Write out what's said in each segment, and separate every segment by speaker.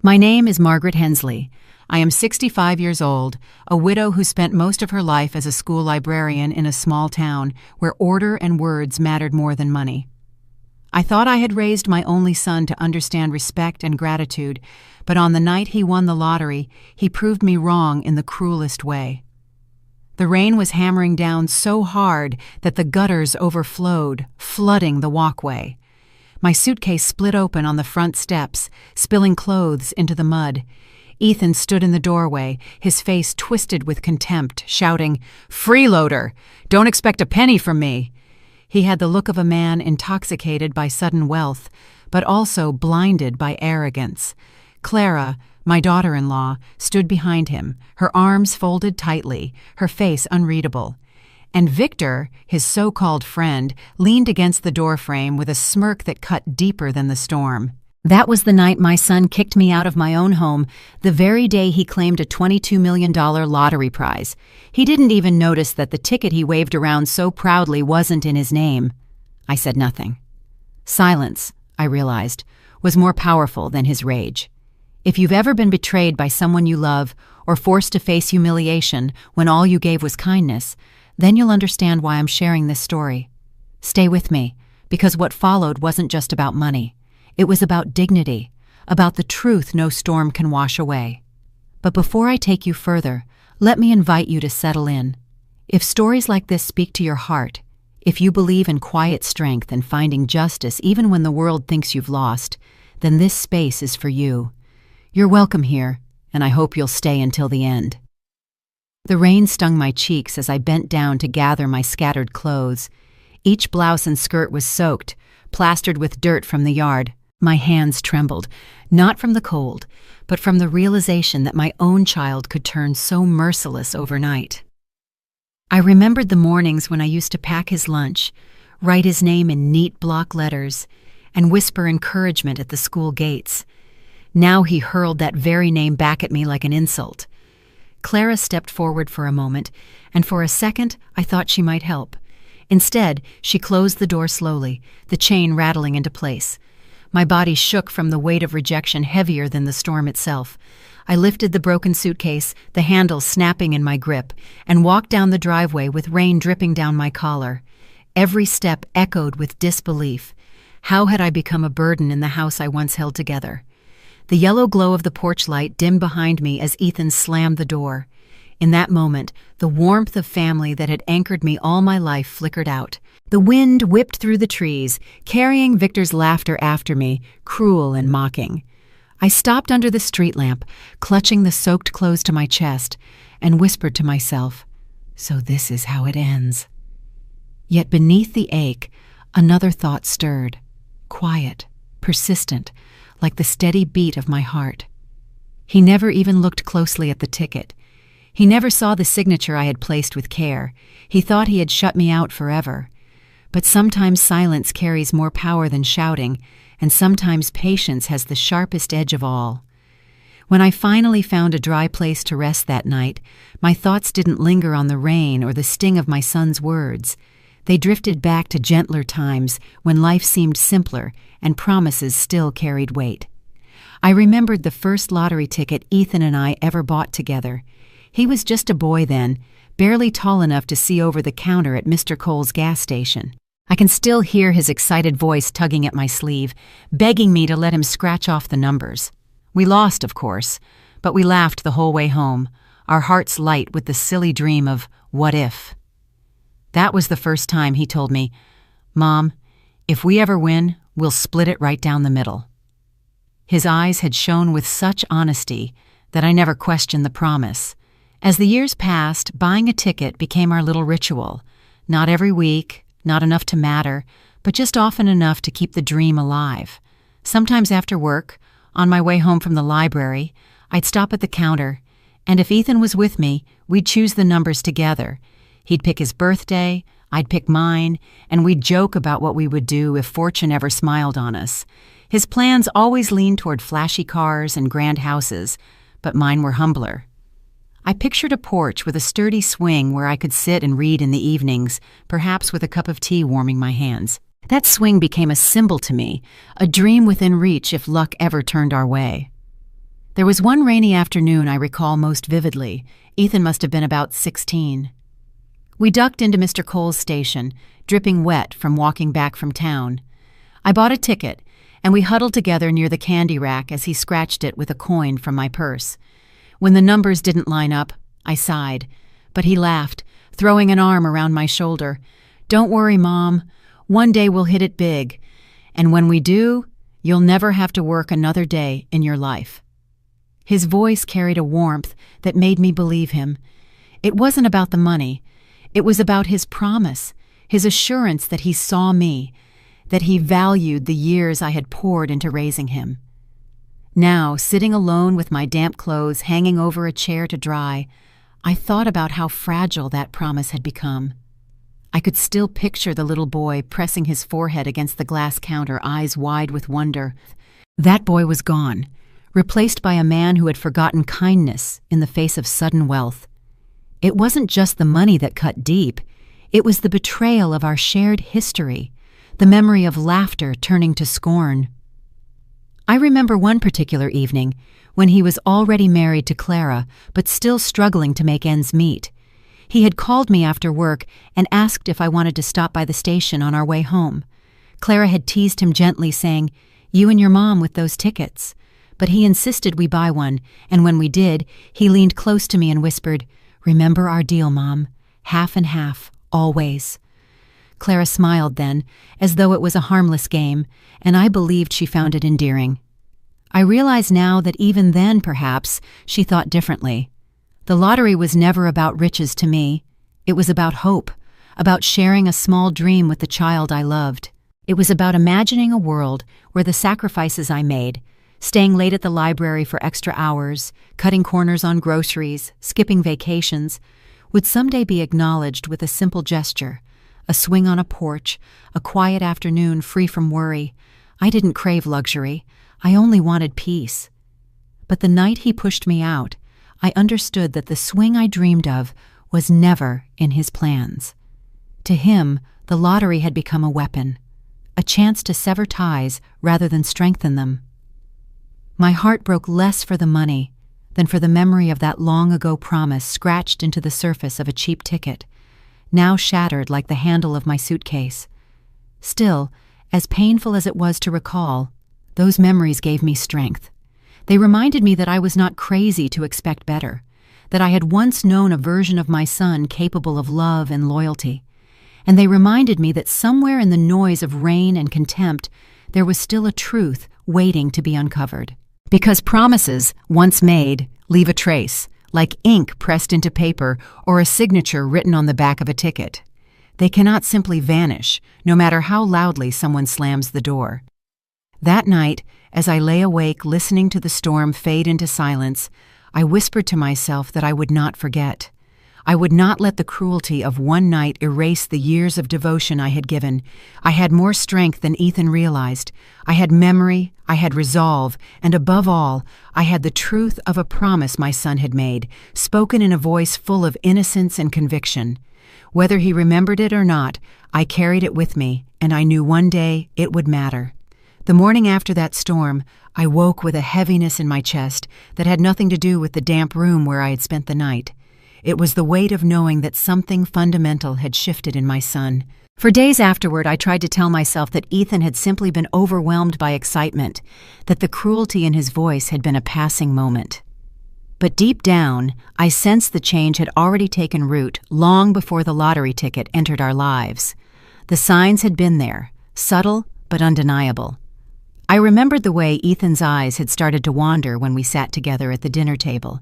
Speaker 1: My name is Margaret Hensley. I am 65 years old, a widow who spent most of her life as a school librarian in a small town where order and words mattered more than money. I thought I had raised my only son to understand respect and gratitude, but on the night he won the lottery, he proved me wrong in the cruelest way. The rain was hammering down so hard that the gutters overflowed, flooding the walkway. My suitcase split open on the front steps, spilling clothes into the mud. Ethan stood in the doorway, his face twisted with contempt, shouting, "Freeloader! Don't expect a penny from me!" He had the look of a man intoxicated by sudden wealth, but also blinded by arrogance. Clara, my daughter-in-law, stood behind him, her arms folded tightly, her face unreadable. And Victor, his so-called friend, leaned against the doorframe with a smirk that cut deeper than the storm. That was the night my son kicked me out of my own home, the very day he claimed a $22 million lottery prize. He didn't even notice that the ticket he waved around so proudly wasn't in his name. I said nothing. Silence, I realized, was more powerful than his rage. If you've ever been betrayed by someone you love or forced to face humiliation when all you gave was kindness, then you'll understand why I'm sharing this story. Stay with me, because what followed wasn't just about money. It was about dignity, about the truth no storm can wash away. But before I take you further, let me invite you to settle in. If stories like this speak to your heart, if you believe in quiet strength and finding justice even when the world thinks you've lost, then this space is for you. You're welcome here, and I hope you'll stay until the end. The rain stung my cheeks as I bent down to gather my scattered clothes. Each blouse and skirt was soaked, plastered with dirt from the yard. My hands trembled, not from the cold, but from the realization that my own child could turn so merciless overnight. I remembered the mornings when I used to pack his lunch, write his name in neat block letters, and whisper encouragement at the school gates. Now he hurled that very name back at me like an insult. Clara stepped forward for a moment, and for a second I thought she might help. Instead, she closed the door slowly, the chain rattling into place. My body shook from the weight of rejection heavier than the storm itself. I lifted the broken suitcase, the handle snapping in my grip, and walked down the driveway with rain dripping down my collar. Every step echoed with disbelief. How had I become a burden in the house I once held together? The yellow glow of the porch light dimmed behind me as Ethan slammed the door. In that moment, the warmth of family that had anchored me all my life flickered out. The wind whipped through the trees, carrying Victor's laughter after me, cruel and mocking. I stopped under the street lamp, clutching the soaked clothes to my chest, and whispered to myself, "So this is how it ends." Yet beneath the ache, another thought stirred, quiet, persistent, like the steady beat of my heart. He never even looked closely at the ticket. He never saw the signature I had placed with care. He thought he had shut me out forever. But sometimes silence carries more power than shouting, and sometimes patience has the sharpest edge of all. When I finally found a dry place to rest that night, my thoughts didn't linger on the rain or the sting of my son's words. They drifted back to gentler times when life seemed simpler and promises still carried weight. I remembered the first lottery ticket Ethan and I ever bought together. He was just a boy then, barely tall enough to see over the counter at Mr. Cole's gas station. I can still hear his excited voice tugging at my sleeve, begging me to let him scratch off the numbers. We lost, of course, but we laughed the whole way home, our hearts light with the silly dream of what if. That was the first time he told me, "Mom, if we ever win, we'll split it right down the middle." His eyes had shone with such honesty that I never questioned the promise. As the years passed, buying a ticket became our little ritual. Not every week, not enough to matter, but just often enough to keep the dream alive. Sometimes after work, on my way home from the library, I'd stop at the counter, and if Ethan was with me, we'd choose the numbers together. He'd pick his birthday, I'd pick mine, and we'd joke about what we would do if fortune ever smiled on us. His plans always leaned toward flashy cars and grand houses, but mine were humbler. I pictured a porch with a sturdy swing where I could sit and read in the evenings, perhaps with a cup of tea warming my hands. That swing became a symbol to me, a dream within reach if luck ever turned our way. There was one rainy afternoon I recall most vividly. Ethan must have been about 16. We ducked into Mr. Cole's station, dripping wet from walking back from town. I bought a ticket, and we huddled together near the candy rack as he scratched it with a coin from my purse. When the numbers didn't line up, I sighed, but he laughed, throwing an arm around my shoulder. "Don't worry, Mom. One day we'll hit it big. And when we do, you'll never have to work another day in your life." His voice carried a warmth that made me believe him. It wasn't about the money. It was about his promise, his assurance that he saw me, that he valued the years I had poured into raising him. Now, sitting alone with my damp clothes hanging over a chair to dry, I thought about how fragile that promise had become. I could still picture the little boy pressing his forehead against the glass counter, eyes wide with wonder. That boy was gone, replaced by a man who had forgotten kindness in the face of sudden wealth. It wasn't just the money that cut deep. It was the betrayal of our shared history, the memory of laughter turning to scorn. I remember one particular evening when he was already married to Clara, but still struggling to make ends meet. He had called me after work and asked if I wanted to stop by the station on our way home. Clara had teased him gently, saying, "You and your mom with those tickets." But he insisted we buy one, and when we did, he leaned close to me and whispered, "Remember our deal, Mom. Half and half, always." Clara smiled then, as though it was a harmless game, and I believed she found it endearing. I realize now that even then, perhaps, she thought differently. The lottery was never about riches to me. It was about hope, about sharing a small dream with the child I loved. It was about imagining a world where the sacrifices I made, staying late at the library for extra hours, cutting corners on groceries, skipping vacations, would someday be acknowledged with a simple gesture, a swing on a porch, a quiet afternoon free from worry. I didn't crave luxury. I only wanted peace. But the night he pushed me out, I understood that the swing I dreamed of was never in his plans. To him, the lottery had become a weapon, a chance to sever ties rather than strengthen them. My heart broke less for the money than for the memory of that long-ago promise scratched into the surface of a cheap ticket, now shattered like the handle of my suitcase. Still, as painful as it was to recall, those memories gave me strength. They reminded me that I was not crazy to expect better, that I had once known a version of my son capable of love and loyalty. And they reminded me that somewhere in the noise of rain and contempt, there was still a truth waiting to be uncovered. Because promises, once made, leave a trace, like ink pressed into paper or a signature written on the back of a ticket. They cannot simply vanish, no matter how loudly someone slams the door. That night, as I lay awake listening to the storm fade into silence, I whispered to myself that I would not forget. I would not let the cruelty of one night erase the years of devotion I had given. I had more strength than Ethan realized. I had memory, I had resolve, and above all, I had the truth of a promise my son had made, spoken in a voice full of innocence and conviction. Whether he remembered it or not, I carried it with me, and I knew one day it would matter. The morning after that storm, I woke with a heaviness in my chest that had nothing to do with the damp room where I had spent the night. It was the weight of knowing that something fundamental had shifted in my son. For days afterward, I tried to tell myself that Ethan had simply been overwhelmed by excitement, that the cruelty in his voice had been a passing moment. But deep down, I sensed the change had already taken root long before the lottery ticket entered our lives. The signs had been there, subtle but undeniable. I remembered the way Ethan's eyes had started to wander when we sat together at the dinner table.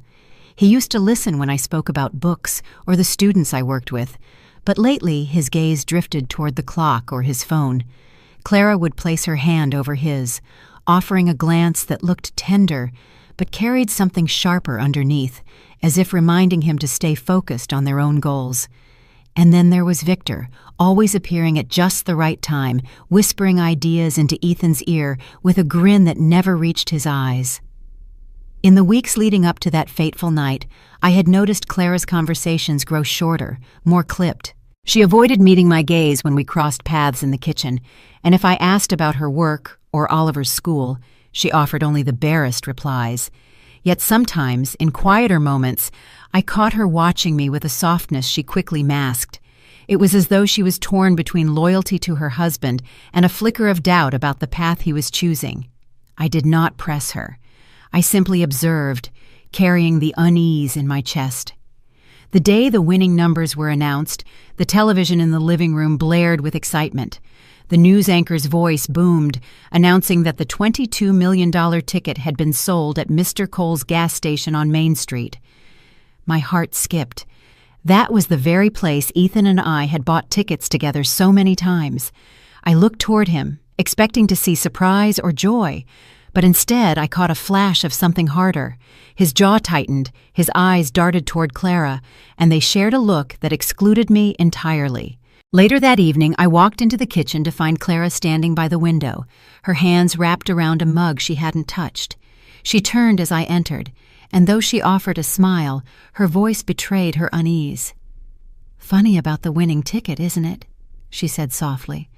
Speaker 1: He used to listen when I spoke about books or the students I worked with, but lately his gaze drifted toward the clock or his phone. Clara would place her hand over his, offering a glance that looked tender, but carried something sharper underneath, as if reminding him to stay focused on their own goals. And then there was Victor, always appearing at just the right time, whispering ideas into Ethan's ear with a grin that never reached his eyes. In the weeks leading up to that fateful night, I had noticed Clara's conversations grow shorter, more clipped. She avoided meeting my gaze when we crossed paths in the kitchen, and if I asked about her work or Oliver's school, she offered only the barest replies. Yet sometimes, in quieter moments, I caught her watching me with a softness she quickly masked. It was as though she was torn between loyalty to her husband and a flicker of doubt about the path he was choosing. I did not press her. I simply observed, carrying the unease in my chest. The day the winning numbers were announced, the television in the living room blared with excitement. The news anchor's voice boomed, announcing that the $22 million ticket had been sold at Mr. Cole's gas station on Main Street. My heart skipped. That was the very place Ethan and I had bought tickets together so many times. I looked toward him, expecting to see surprise or joy, but instead I caught a flash of something harder. His jaw tightened, his eyes darted toward Clara, and they shared a look that excluded me entirely. Later that evening, I walked into the kitchen to find Clara standing by the window, her hands wrapped around a mug she hadn't touched. She turned as I entered, and though she offered a smile, her voice betrayed her unease. "Funny about the winning ticket, isn't it?" she said softly.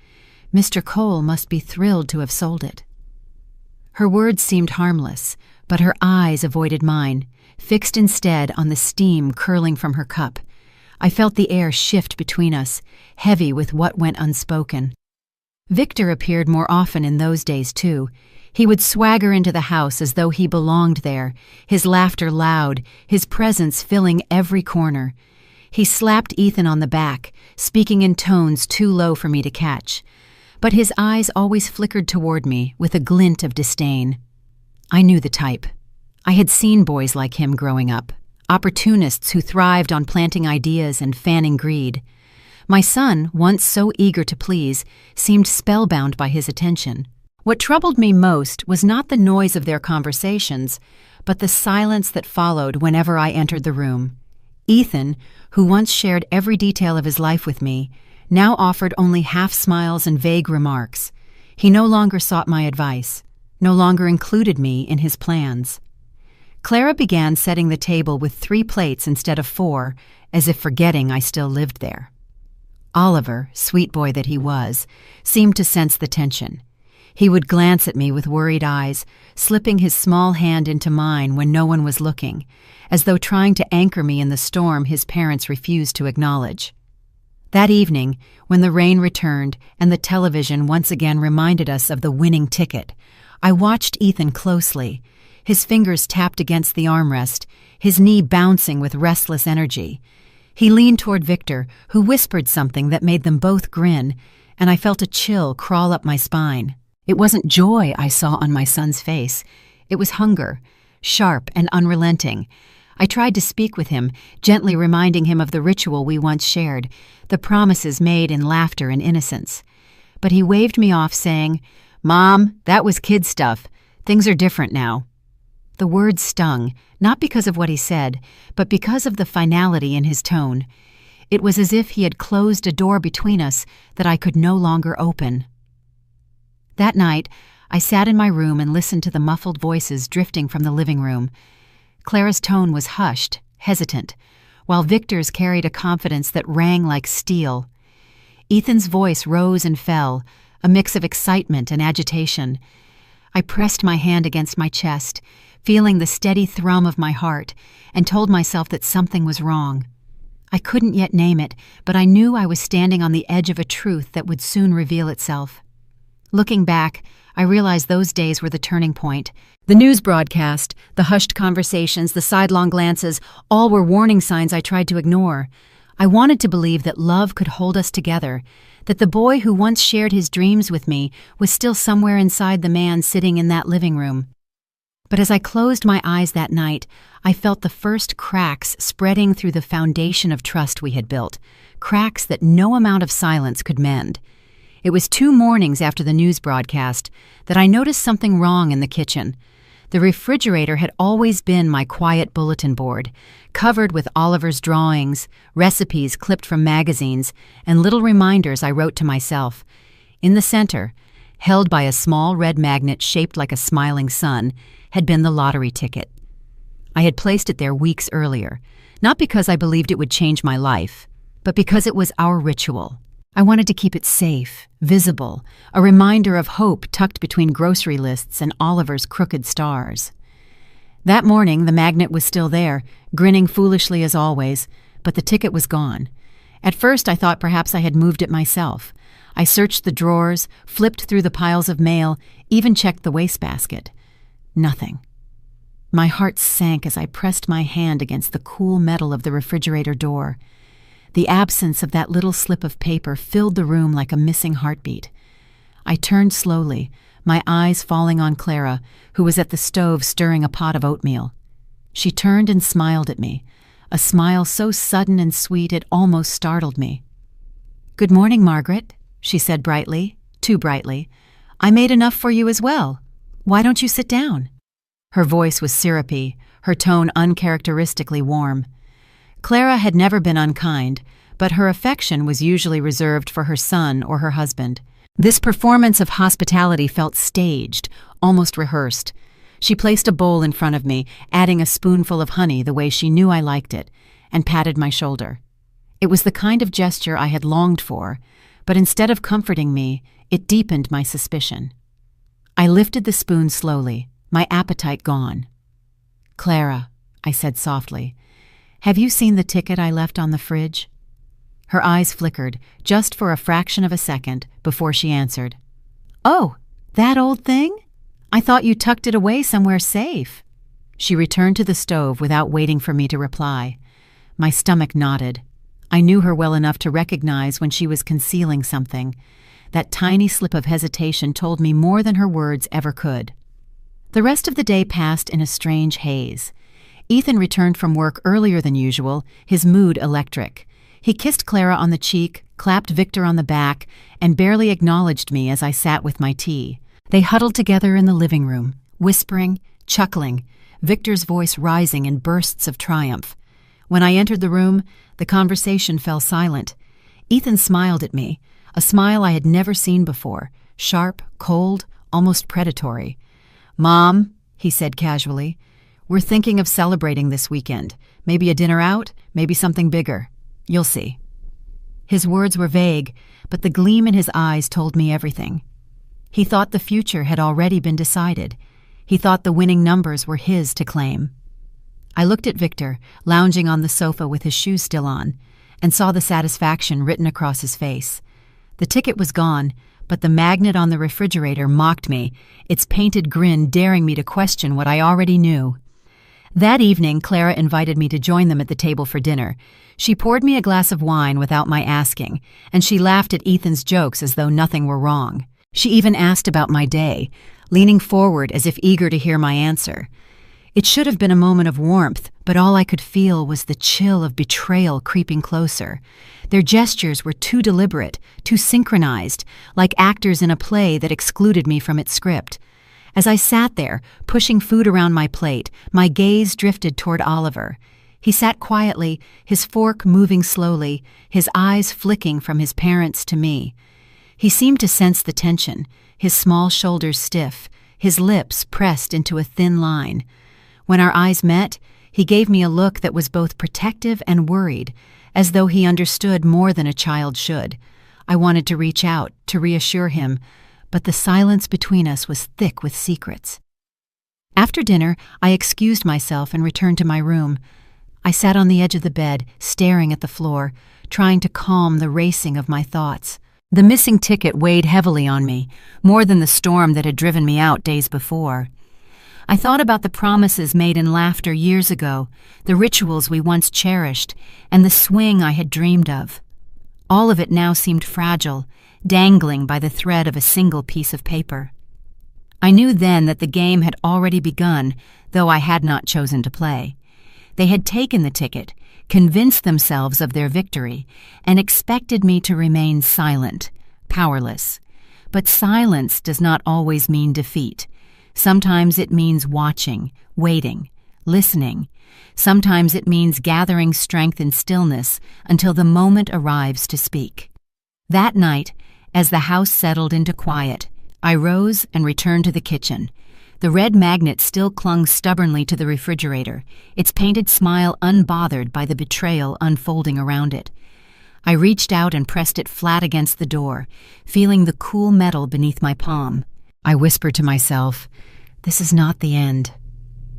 Speaker 1: "Mr. Cole must be thrilled to have sold it." Her words seemed harmless, but her eyes avoided mine, fixed instead on the steam curling from her cup. I felt the air shift between us, heavy with what went unspoken. Victor appeared more often in those days, too. He would swagger into the house as though he belonged there, his laughter loud, his presence filling every corner. He slapped Ethan on the back, speaking in tones too low for me to catch. But his eyes always flickered toward me with a glint of disdain. I knew the type. I had seen boys like him growing up. Opportunists who thrived on planting ideas and fanning greed. My son, once so eager to please, seemed spellbound by his attention. What troubled me most was not the noise of their conversations, but the silence that followed whenever I entered the room. Ethan, who once shared every detail of his life with me, now offered only half-smiles and vague remarks. He no longer sought my advice, no longer included me in his plans. Clara began setting the table with 3 plates instead of 4, as if forgetting I still lived there. Oliver, sweet boy that he was, seemed to sense the tension. He would glance at me with worried eyes, slipping his small hand into mine when no one was looking, as though trying to anchor me in the storm his parents refused to acknowledge. That evening, when the rain returned and the television once again reminded us of the winning ticket, I watched Ethan closely. His fingers tapped against the armrest, his knee bouncing with restless energy. He leaned toward Victor, who whispered something that made them both grin, and I felt a chill crawl up my spine. It wasn't joy I saw on my son's face. It was hunger, sharp and unrelenting. I tried to speak with him, gently reminding him of the ritual we once shared, the promises made in laughter and innocence. But he waved me off, saying, "Mom, that was kid stuff. Things are different now." The words stung, not because of what he said, but because of the finality in his tone. It was as if he had closed a door between us that I could no longer open. That night, I sat in my room and listened to the muffled voices drifting from the living room. Clara's tone was hushed, hesitant, while Victor's carried a confidence that rang like steel. Ethan's voice rose and fell, a mix of excitement and agitation. I pressed my hand against my chest, feeling the steady thrum of my heart, and told myself that something was wrong. I couldn't yet name it, but I knew I was standing on the edge of a truth that would soon reveal itself. Looking back, I realized those days were the turning point. The news broadcast, the hushed conversations, the sidelong glances, all were warning signs I tried to ignore. I wanted to believe that love could hold us together, that the boy who once shared his dreams with me was still somewhere inside the man sitting in that living room. But as I closed my eyes that night, I felt the first cracks spreading through the foundation of trust we had built, cracks that no amount of silence could mend. It was 2 mornings after the news broadcast that I noticed something wrong in the kitchen. The refrigerator had always been my quiet bulletin board, covered with Oliver's drawings, recipes clipped from magazines, and little reminders I wrote to myself. In the center, held by a small red magnet shaped like a smiling sun, had been the lottery ticket. I had placed it there weeks earlier, not because I believed it would change my life, but because it was our ritual. I wanted to keep it safe, visible, a reminder of hope tucked between grocery lists and Oliver's crooked stars. That morning, the magnet was still there, grinning foolishly as always, but the ticket was gone. At first, I thought perhaps I had moved it myself. I searched the drawers, flipped through the piles of mail, even checked the wastebasket. Nothing. My heart sank as I pressed my hand against the cool metal of the refrigerator door. The absence of that little slip of paper filled the room like a missing heartbeat. I turned slowly, my eyes falling on Clara, who was at the stove stirring a pot of oatmeal. She turned and smiled at me, a smile so sudden and sweet it almost startled me. "Good morning, Margaret," she said brightly, too brightly. "I made enough for you as well. Why don't you sit down?" Her voice was syrupy, her tone uncharacteristically warm. Clara had never been unkind, but her affection was usually reserved for her son or her husband. This performance of hospitality felt staged, almost rehearsed. She placed a bowl in front of me, adding a spoonful of honey the way she knew I liked it, and patted my shoulder. It was the kind of gesture I had longed for, but instead of comforting me, it deepened my suspicion. I lifted the spoon slowly, my appetite gone. "Clara," I said softly, "have you seen the ticket I left on the fridge?" Her eyes flickered, just for a fraction of a second, before she answered. "Oh, that old thing? I thought you tucked it away somewhere safe." She returned to the stove without waiting for me to reply. My stomach knotted. I knew her well enough to recognize when she was concealing something. That tiny slip of hesitation told me more than her words ever could. The rest of the day passed in a strange haze. Ethan returned from work earlier than usual, his mood electric. He kissed Clara on the cheek, clapped Victor on the back, and barely acknowledged me as I sat with my tea. They huddled together in the living room, whispering, chuckling, Victor's voice rising in bursts of triumph. When I entered the room, the conversation fell silent. Ethan smiled at me, a smile I had never seen before, sharp, cold, almost predatory. "Mom," he said casually, "we're thinking of celebrating this weekend. Maybe a dinner out, maybe something bigger. You'll see." His words were vague, but the gleam in his eyes told me everything. He thought the future had already been decided. He thought the winning numbers were his to claim. I looked at Victor, lounging on the sofa with his shoes still on, and saw the satisfaction written across his face. The ticket was gone, but the magnet on the refrigerator mocked me, its painted grin daring me to question what I already knew. That evening, Clara invited me to join them at the table for dinner. She poured me a glass of wine without my asking, and she laughed at Ethan's jokes as though nothing were wrong. She even asked about my day, leaning forward as if eager to hear my answer. It should have been a moment of warmth, but all I could feel was the chill of betrayal creeping closer. Their gestures were too deliberate, too synchronized, like actors in a play that excluded me from its script. As I sat there, pushing food around my plate, my gaze drifted toward Oliver. He sat quietly, his fork moving slowly, his eyes flicking from his parents to me. He seemed to sense the tension, his small shoulders stiff, his lips pressed into a thin line. When our eyes met, he gave me a look that was both protective and worried, as though he understood more than a child should. I wanted to reach out, to reassure him, but the silence between us was thick with secrets. After dinner, I excused myself and returned to my room. I sat on the edge of the bed, staring at the floor, trying to calm the racing of my thoughts. The missing ticket weighed heavily on me, more than the storm that had driven me out days before. I thought about the promises made in laughter years ago, the rituals we once cherished, and the swing I had dreamed of. All of it now seemed fragile, dangling by the thread of a single piece of paper. I knew then that the game had already begun, though I had not chosen to play. They had taken the ticket, convinced themselves of their victory, and expected me to remain silent, powerless. But silence does not always mean defeat. Sometimes it means watching, waiting, listening. Sometimes it means gathering strength in stillness until the moment arrives to speak. That night, as the house settled into quiet, I rose and returned to the kitchen. The red magnet still clung stubbornly to the refrigerator, its painted smile unbothered by the betrayal unfolding around it. I reached out and pressed it flat against the door, feeling the cool metal beneath my palm. I whispered to myself, "This is not the end."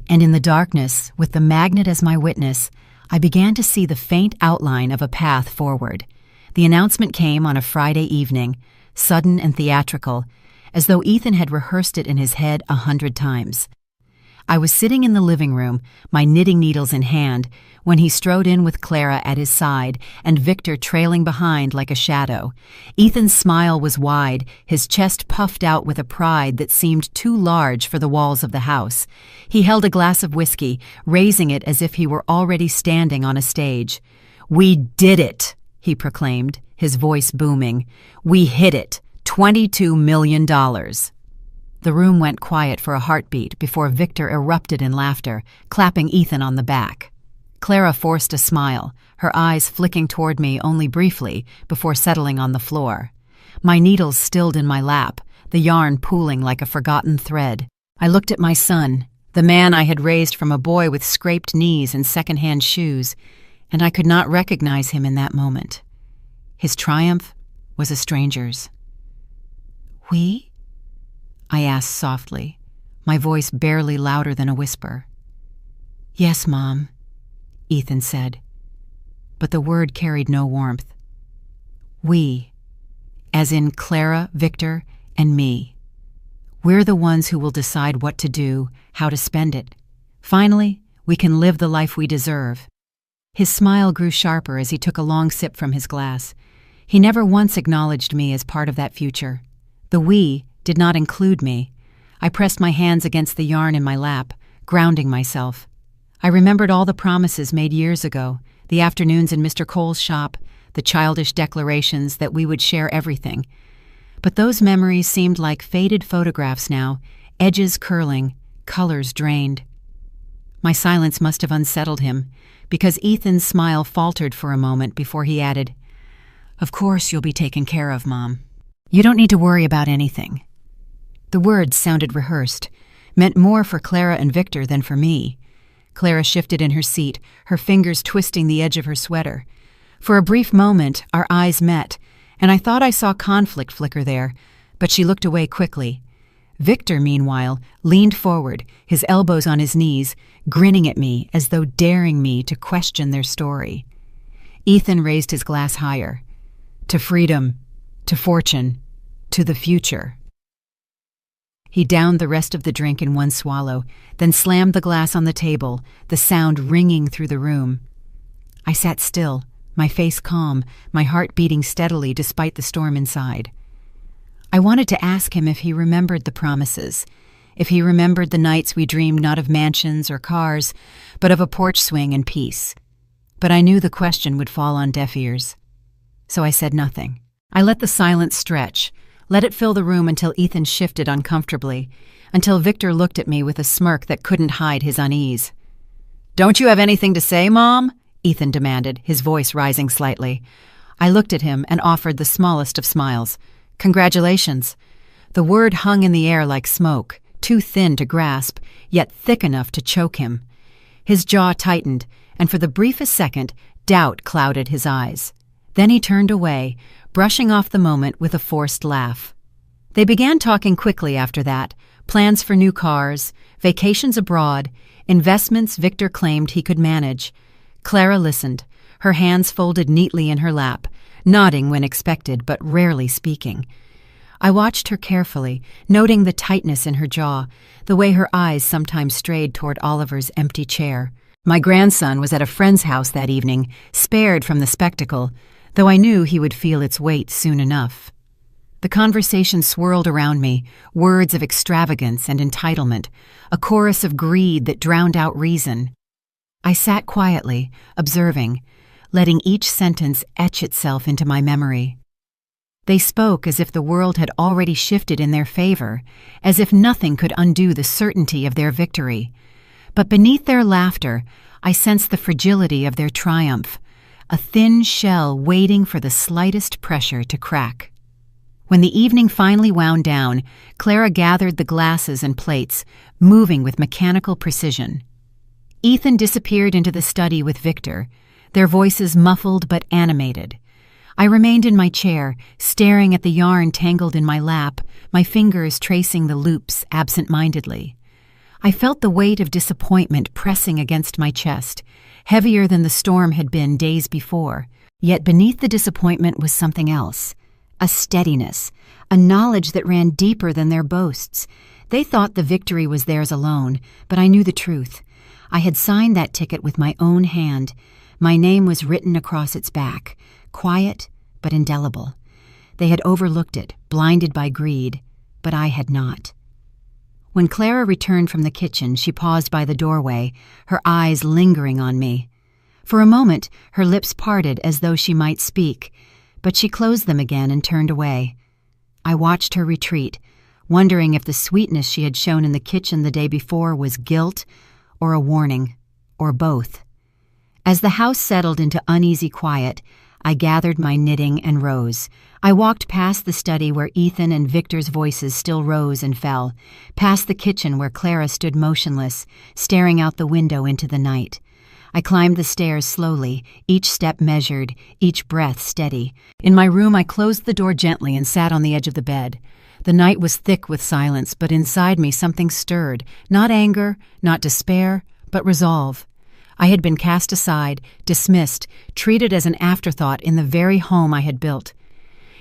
Speaker 1: And in the darkness, with the magnet as my witness, I began to see the faint outline of a path forward. The announcement came on a Friday evening, sudden and theatrical, as though Ethan had rehearsed it in his head 100 times. I was sitting in the living room, my knitting needles in hand, when he strode in with Clara at his side and Victor trailing behind like a shadow. Ethan's smile was wide, his chest puffed out with a pride that seemed too large for the walls of the house. He held a glass of whiskey, raising it as if he were already standing on a stage. "We did it," he proclaimed, his voice booming. "We hit it. $22 million. The room went quiet for a heartbeat before Victor erupted in laughter, clapping Ethan on the back. Clara forced a smile, her eyes flicking toward me only briefly before settling on the floor. My needles stilled in my lap, the yarn pooling like a forgotten thread. I looked at my son, the man I had raised from a boy with scraped knees and second-hand shoes, and I could not recognize him in that moment. His triumph was a stranger's. "We?" I asked softly, my voice barely louder than a whisper. "Yes, Mom," Ethan said, but the word carried no warmth. "We, as in Clara, Victor, and me. We're the ones who will decide what to do, how to spend it. Finally, we can live the life we deserve." His smile grew sharper as he took a long sip from his glass. He never once acknowledged me as part of that future. The "we" did not include me. I pressed my hands against the yarn in my lap, grounding myself. I remembered all the promises made years ago, the afternoons in Mr. Cole's shop, the childish declarations that we would share everything. But those memories seemed like faded photographs now, edges curling, colors drained. My silence must have unsettled him, because Ethan's smile faltered for a moment before he added, "Of course you'll be taken care of, Mom. You don't need to worry about anything." The words sounded rehearsed, meant more for Clara and Victor than for me. Clara shifted in her seat, her fingers twisting the edge of her sweater. For a brief moment, our eyes met, and I thought I saw conflict flicker there, but she looked away quickly. Victor, meanwhile, leaned forward, his elbows on his knees, grinning at me as though daring me to question their story. Ethan raised his glass higher. "To freedom, to fortune, to the future." He downed the rest of the drink in one swallow, then slammed the glass on the table, the sound ringing through the room. I sat still, my face calm, my heart beating steadily despite the storm inside. I wanted to ask him if he remembered the promises, if he remembered the nights we dreamed not of mansions or cars, but of a porch swing and peace. But I knew the question would fall on deaf ears. So I said nothing. I let the silence stretch, let it fill the room until Ethan shifted uncomfortably, until Victor looked at me with a smirk that couldn't hide his unease. "Don't you have anything to say, Mom?" Ethan demanded, his voice rising slightly. I looked at him and offered the smallest of smiles. "Congratulations." The word hung in the air like smoke, too thin to grasp, yet thick enough to choke him. His jaw tightened, and for the briefest second, doubt clouded his eyes. Then he turned away, brushing off the moment with a forced laugh. They began talking quickly after that, plans for new cars, vacations abroad, investments Victor claimed he could manage. Clara listened, her hands folded neatly in her lap, nodding when expected but rarely speaking. I watched her carefully, noting the tightness in her jaw, the way her eyes sometimes strayed toward Oliver's empty chair. My grandson was at a friend's house that evening, spared from the spectacle, though I knew he would feel its weight soon enough. The conversation swirled around me, words of extravagance and entitlement, a chorus of greed that drowned out reason. I sat quietly, observing, letting each sentence etch itself into my memory. They spoke as if the world had already shifted in their favor, as if nothing could undo the certainty of their victory. But beneath their laughter, I sensed the fragility of their triumph, a thin shell waiting for the slightest pressure to crack. When the evening finally wound down, Clara gathered the glasses and plates, moving with mechanical precision. Ethan disappeared into the study with Victor, their voices muffled but animated. I remained in my chair, staring at the yarn tangled in my lap, my fingers tracing the loops absent-mindedly. I felt the weight of disappointment pressing against my chest, heavier than the storm had been days before. Yet beneath the disappointment was something else, a steadiness, a knowledge that ran deeper than their boasts. They thought the victory was theirs alone, but I knew the truth. I had signed that ticket with my own hand. My name was written across its back, quiet but indelible. They had overlooked it, blinded by greed, but I had not. When Clara returned from the kitchen, she paused by the doorway, her eyes lingering on me. For a moment, her lips parted as though she might speak, but she closed them again and turned away. I watched her retreat, wondering if the sweetness she had shown in the kitchen the day before was guilt or a warning, or both. As the house settled into uneasy quiet, I gathered my knitting and rose. I walked past the study where Ethan and Victor's voices still rose and fell, past the kitchen where Clara stood motionless, staring out the window into the night. I climbed the stairs slowly, each step measured, each breath steady. In my room, I closed the door gently and sat on the edge of the bed. The night was thick with silence, but inside me something stirred, not anger, not despair, but resolve. I had been cast aside, dismissed, treated as an afterthought in the very home I had built.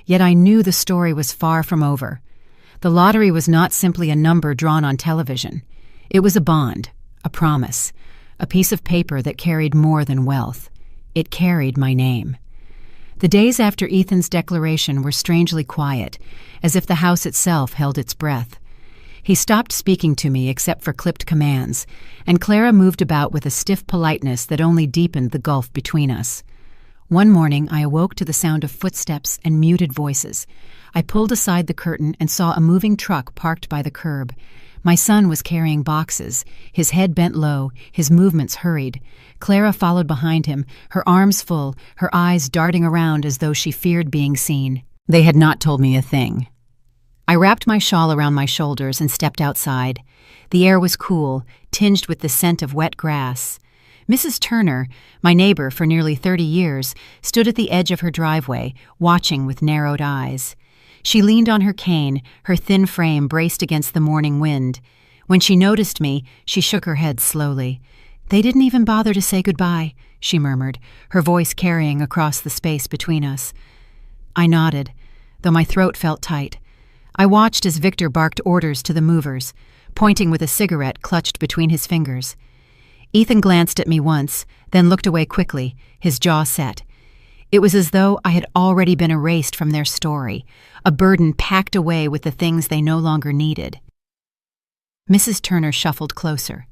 Speaker 1: Yet I knew the story was far from over. The lottery was not simply a number drawn on television. It was a bond, a promise, a piece of paper that carried more than wealth. It carried my name. The days after Ethan's declaration were strangely quiet, as if the house itself held its breath. He stopped speaking to me except for clipped commands, and Clara moved about with a stiff politeness that only deepened the gulf between us. One morning I awoke to the sound of footsteps and muted voices. I pulled aside the curtain and saw a moving truck parked by the curb. My son was carrying boxes, his head bent low, his movements hurried. Clara followed behind him, her arms full, her eyes darting around as though she feared being seen. They had not told me a thing. I wrapped my shawl around my shoulders and stepped outside. The air was cool, tinged with the scent of wet grass. Mrs. Turner, my neighbor for nearly 30 years, stood at the edge of her driveway, watching with narrowed eyes. She leaned on her cane, her thin frame braced against the morning wind. When she noticed me, she shook her head slowly. "They didn't even bother to say goodbye," she murmured, her voice carrying across the space between us. I nodded, though my throat felt tight. I watched as Victor barked orders to the movers, pointing with a cigarette clutched between his fingers. Ethan glanced at me once, then looked away quickly, his jaw set. It was as though I had already been erased from their story, a burden packed away with the things they no longer needed. Mrs. Turner shuffled closer.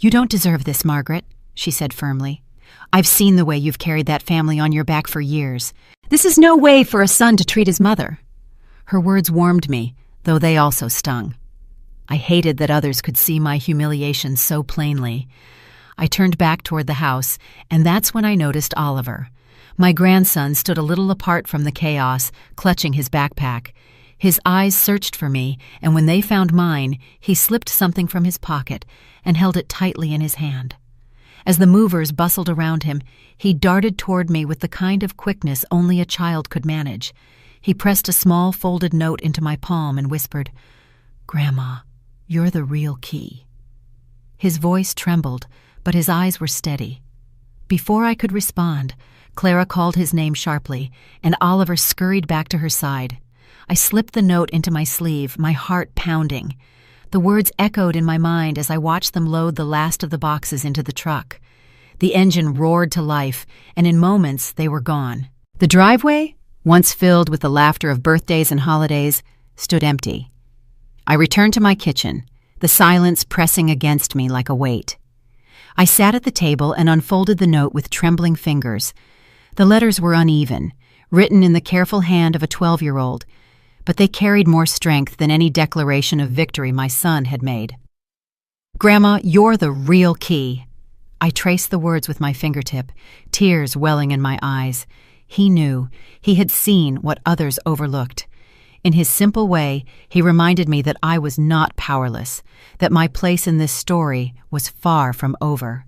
Speaker 1: "You don't deserve this, Margaret," she said firmly. "I've seen the way you've carried that family on your back for years. This is no way for a son to treat his mother." Her words warmed me, though they also stung. I hated that others could see my humiliation so plainly. I turned back toward the house, and that's when I noticed Oliver. My grandson stood a little apart from the chaos, clutching his backpack. His eyes searched for me, and when they found mine, he slipped something from his pocket and held it tightly in his hand. As the movers bustled around him, he darted toward me with the kind of quickness only a child could manage. He pressed a small folded note into my palm and whispered, "Grandma, you're the real key." His voice trembled, but his eyes were steady. Before I could respond, Clara called his name sharply, and Oliver scurried back to her side. I slipped the note into my sleeve, my heart pounding. The words echoed in my mind as I watched them load the last of the boxes into the truck. The engine roared to life, and in moments they were gone. The driveway, once filled with the laughter of birthdays and holidays, stood empty. I returned to my kitchen, the silence pressing against me like a weight. I sat at the table and unfolded the note with trembling fingers. The letters were uneven, written in the careful hand of a 12-year-old, but they carried more strength than any declaration of victory my son had made. "Grandma, you're the real key." I traced the words with my fingertip, tears welling in my eyes. He knew. He had seen what others overlooked. In his simple way, he reminded me that I was not powerless, that my place in this story was far from over.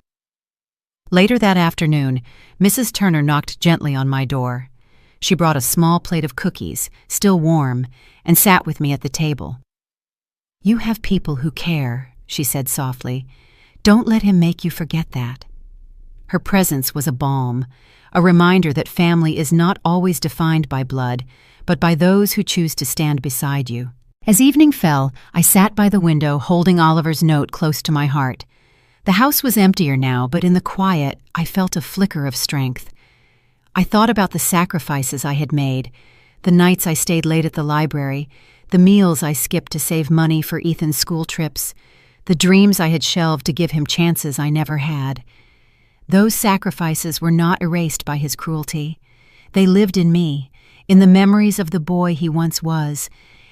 Speaker 1: Later that afternoon, Mrs. Turner knocked gently on my door. She brought a small plate of cookies, still warm, and sat with me at the table. "You have people who care," she said softly. "Don't let him make you forget that." Her presence was a balm, a reminder that family is not always defined by blood, but by those who choose to stand beside you. As evening fell, I sat by the window holding Oliver's note close to my heart. The house was emptier now, but in the quiet, I felt a flicker of strength. I thought about the sacrifices I had made, the nights I stayed late at the library, the meals I skipped to save money for Ethan's school trips, the dreams I had shelved to give him chances I never had. Those sacrifices were not erased by his cruelty. They lived in me, in the memories of the boy he once was,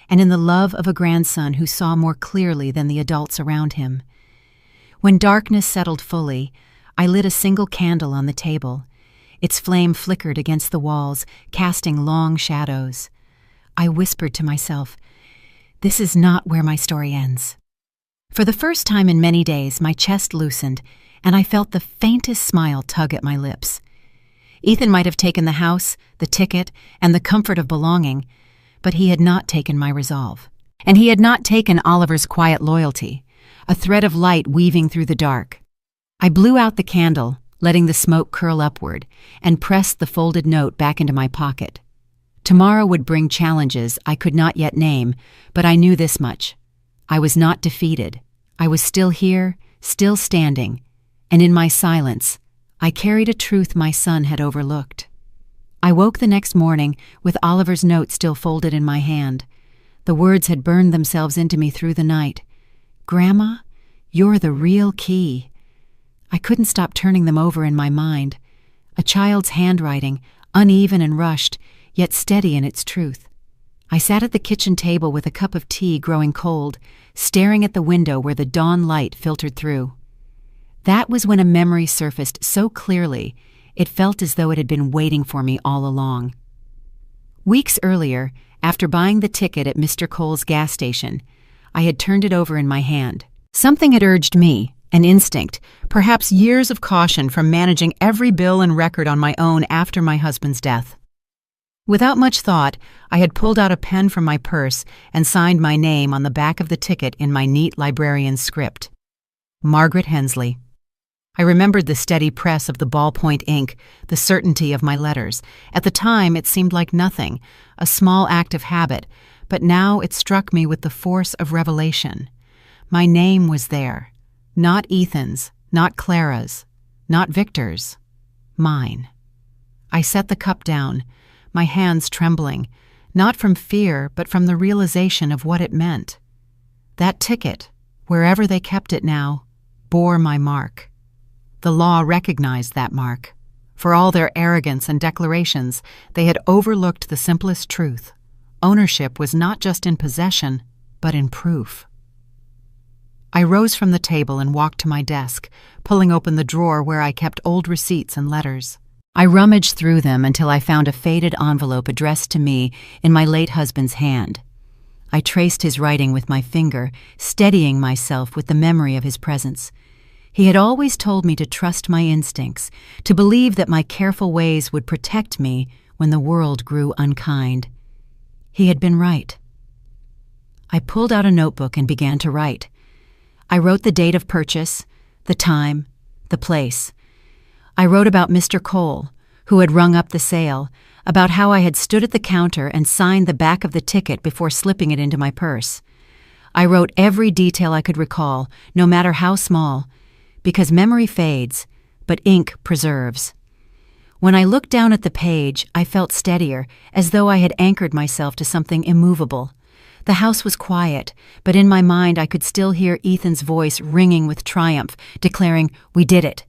Speaker 1: and in the love of a grandson who saw more clearly than the adults around him. When darkness settled fully, I lit a single candle on the table. Its flame flickered against the walls, casting long shadows. I whispered to myself, "This is not where my story ends." For the first time in many days, my chest loosened, and I felt the faintest smile tug at my lips. Ethan might have taken the house, the ticket, and the comfort of belonging, but he had not taken my resolve. And he had not taken Oliver's quiet loyalty, a thread of light weaving through the dark. I blew out the candle, letting the smoke curl upward, and pressed the folded note back into my pocket. Tomorrow would bring challenges I could not yet name, but I knew this much. I was not defeated. I was still here, still standing, and in my silence, I carried a truth my son had overlooked. I woke the next morning with Oliver's note still folded in my hand. The words had burned themselves into me through the night. "Grandma, you're the real key." I couldn't stop turning them over in my mind. A child's handwriting, uneven and rushed, yet steady in its truth. I sat at the kitchen table with a cup of tea growing cold, staring at the window where the dawn light filtered through. That was when a memory surfaced so clearly, it felt as though it had been waiting for me all along. Weeks earlier, after buying the ticket at Mr. Cole's gas station, I had turned it over in my hand. Something had urged me, an instinct, perhaps years of caution from managing every bill and record on my own after my husband's death. Without much thought, I had pulled out a pen from my purse and signed my name on the back of the ticket in my neat librarian's script. Margaret Hensley. I remembered the steady press of the ballpoint ink, the certainty of my letters. At the time, it seemed like nothing, a small act of habit, but now it struck me with the force of revelation. My name was there. Not Ethan's, not Clara's, not Victor's. Mine. I set the cup down, my hands trembling, not from fear, but from the realization of what it meant. That ticket, wherever they kept it now, bore my mark. The law recognized that mark. For all their arrogance and declarations, they had overlooked the simplest truth. Ownership was not just in possession, but in proof. I rose from the table and walked to my desk, pulling open the drawer where I kept old receipts and letters. I rummaged through them until I found a faded envelope addressed to me in my late husband's hand. I traced his writing with my finger, steadying myself with the memory of his presence. He had always told me to trust my instincts, to believe that my careful ways would protect me when the world grew unkind. He had been right. I pulled out a notebook and began to write. I wrote the date of purchase, the time, the place. I wrote about Mr. Cole, who had rung up the sale, about how I had stood at the counter and signed the back of the ticket before slipping it into my purse. I wrote every detail I could recall, no matter how small, because memory fades, but ink preserves. When I looked down at the page, I felt steadier, as though I had anchored myself to something immovable. The house was quiet, but in my mind I could still hear Ethan's voice ringing with triumph, declaring, "We did it."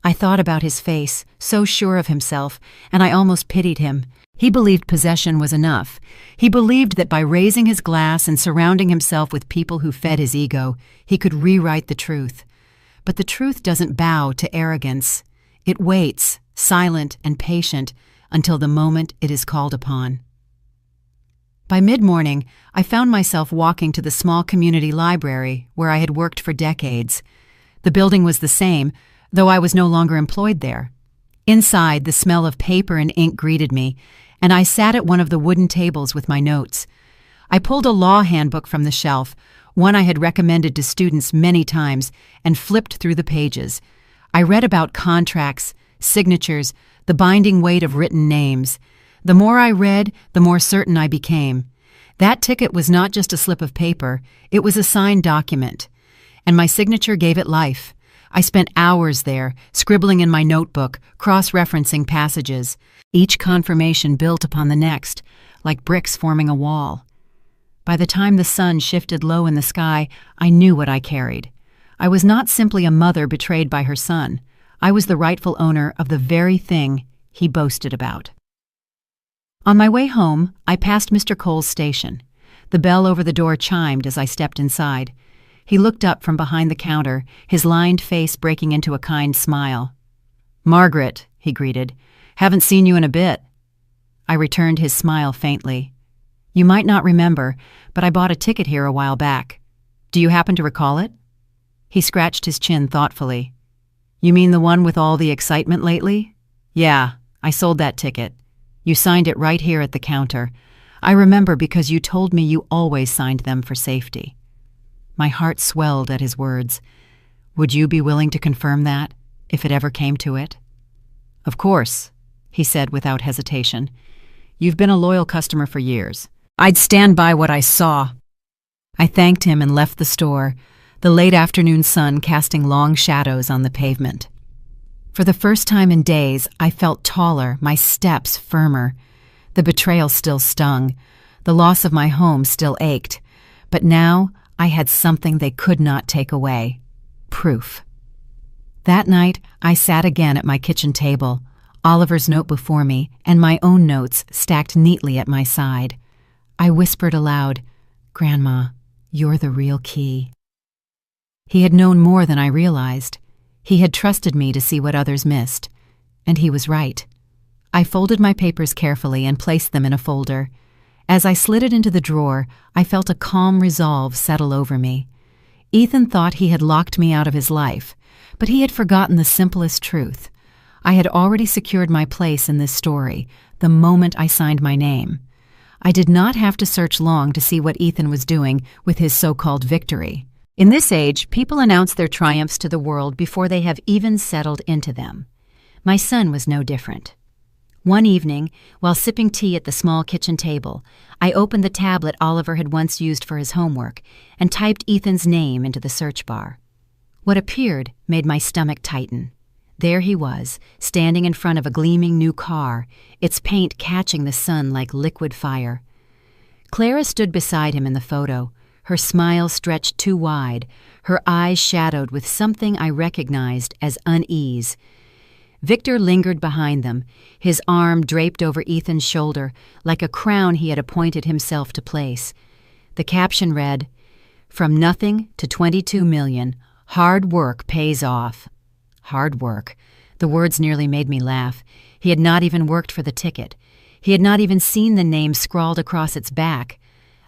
Speaker 1: I thought about his face, so sure of himself, and I almost pitied him. He believed possession was enough. He believed that by raising his glass and surrounding himself with people who fed his ego, he could rewrite the truth. But the truth doesn't bow to arrogance. It waits, silent and patient, until the moment it is called upon. By mid-morning, I found myself walking to the small community library where I had worked for decades. The building was the same, though I was no longer employed there. Inside, the smell of paper and ink greeted me, and I sat at one of the wooden tables with my notes. I pulled a law handbook from the shelf, one I had recommended to students many times, and flipped through the pages. I read about contracts, signatures, the binding weight of written names. The more I read, the more certain I became. That ticket was not just a slip of paper, it was a signed document. And my signature gave it life. I spent hours there, scribbling in my notebook, cross-referencing passages. Each confirmation built upon the next, like bricks forming a wall. By the time the sun shifted low in the sky, I knew what I carried. I was not simply a mother betrayed by her son. I was the rightful owner of the very thing he boasted about. On my way home, I passed Mr. Cole's station. The bell over the door chimed as I stepped inside. He looked up from behind the counter, his lined face breaking into a kind smile. "Margaret," he greeted, "haven't seen you in a bit." I returned his smile faintly. "You might not remember, but I bought a ticket here a while back. Do you happen to recall it?" He scratched his chin thoughtfully. "You mean the one with all the excitement lately?" "Yeah, I sold that ticket. You signed it right here at the counter. I remember because you told me you always signed them for safety." My heart swelled at his words. "Would you be willing to confirm that, if it ever came to it?" "Of course," he said without hesitation. "You've been a loyal customer for years. I'd stand by what I saw." I thanked him and left the store, the late afternoon sun casting long shadows on the pavement. For the first time in days, I felt taller, my steps firmer. The betrayal still stung. The loss of my home still ached. But now I had something they could not take away. Proof. That night, I sat again at my kitchen table, Oliver's note before me, and my own notes stacked neatly at my side. I whispered aloud, "Grandma, you're the real key." He had known more than I realized. He had trusted me to see what others missed. And he was right. I folded my papers carefully and placed them in a folder. As I slid it into the drawer, I felt a calm resolve settle over me. Ethan thought he had locked me out of his life, but he had forgotten the simplest truth. I had already secured my place in this story the moment I signed my name. I did not have to search long to see what Ethan was doing with his so-called victory. In this age, people announce their triumphs to the world before they have even settled into them. My son was no different. One evening, while sipping tea at the small kitchen table, I opened the tablet Oliver had once used for his homework and typed Ethan's name into the search bar. What appeared made my stomach tighten. There he was, standing in front of a gleaming new car, its paint catching the sun like liquid fire. Clara stood beside him in the photo, her smile stretched too wide, her eyes shadowed with something I recognized as unease. Victor lingered behind them, his arm draped over Ethan's shoulder like a crown he had appointed himself to place. The caption read, "From nothing to 22 million, hard work pays off." Hard work. The words nearly made me laugh. He had not even worked for the ticket. He had not even seen the name scrawled across its back.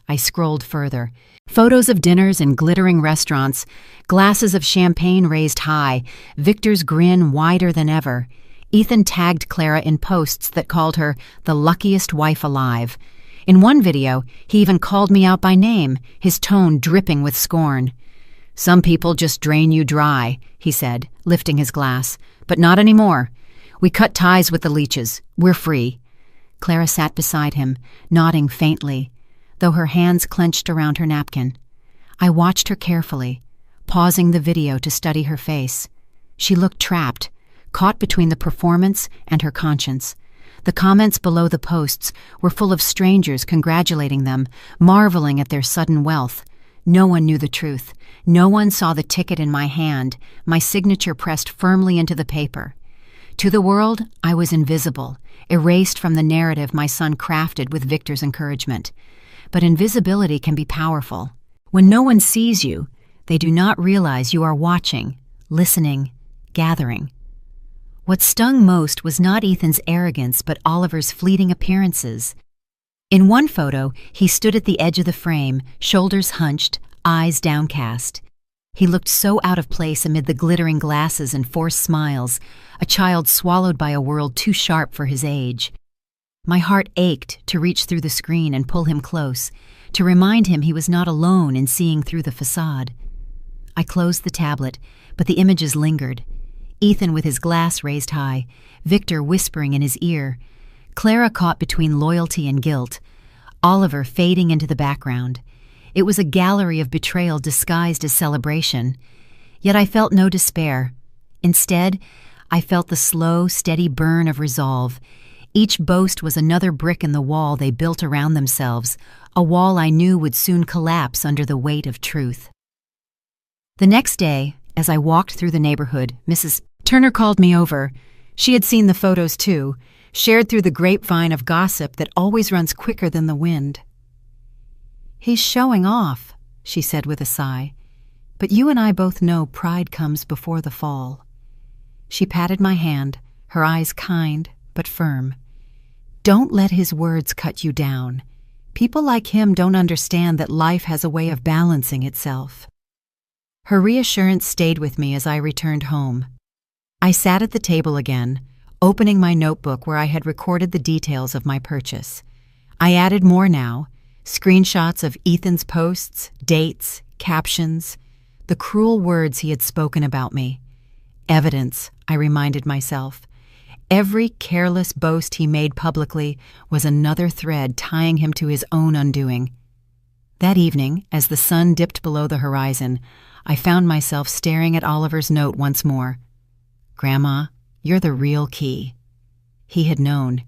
Speaker 1: I scrolled further. Photos of dinners in glittering restaurants, glasses of champagne raised high, Victor's grin wider than ever. Ethan tagged Clara in posts that called her the luckiest wife alive. In one video, he even called me out by name, his tone dripping with scorn. "Some people just drain you dry," he said, lifting his glass. "But not anymore. We cut ties with the leeches. We're free." Clara sat beside him, nodding faintly, though her hands clenched around her napkin. I watched her carefully, pausing the video to study her face. She looked trapped, caught between the performance and her conscience. The comments below the posts were full of strangers congratulating them, marveling at their sudden wealth. No one knew the truth. No one saw the ticket in my hand, my signature pressed firmly into the paper. To the world, I was invisible, erased from the narrative my son crafted with Victor's encouragement. But invisibility can be powerful. When no one sees you, they do not realize you are watching, listening, gathering. What stung most was not Ethan's arrogance, but Oliver's fleeting appearances. In one photo, he stood at the edge of the frame, shoulders hunched, eyes downcast. He looked so out of place amid the glittering glasses and forced smiles, a child swallowed by a world too sharp for his age. My heart ached to reach through the screen and pull him close, to remind him he was not alone in seeing through the facade. I closed the tablet, but the images lingered. Ethan with his glass raised high, Victor whispering in his ear, Clara caught between loyalty and guilt, Oliver fading into the background. It was a gallery of betrayal disguised as celebration. Yet I felt no despair. Instead, I felt the slow, steady burn of resolve. Each boast was another brick in the wall they built around themselves, a wall I knew would soon collapse under the weight of truth. The next day, as I walked through the neighborhood, Mrs. Turner called me over. She had seen the photos too, shared through the grapevine of gossip that always runs quicker than the wind. "He's showing off," she said with a sigh. "But you and I both know pride comes before the fall." She patted my hand, her eyes kind but firm. "Don't let his words cut you down. People like him don't understand that life has a way of balancing itself." Her reassurance stayed with me as I returned home. I sat at the table again, opening my notebook where I had recorded the details of my purchase. I added more now, screenshots of Ethan's posts, dates, captions, the cruel words he had spoken about me. Evidence, I reminded myself. Every careless boast he made publicly was another thread tying him to his own undoing. That evening, as the sun dipped below the horizon, I found myself staring at Oliver's note once more. "Grandma, you're the real key." He had known.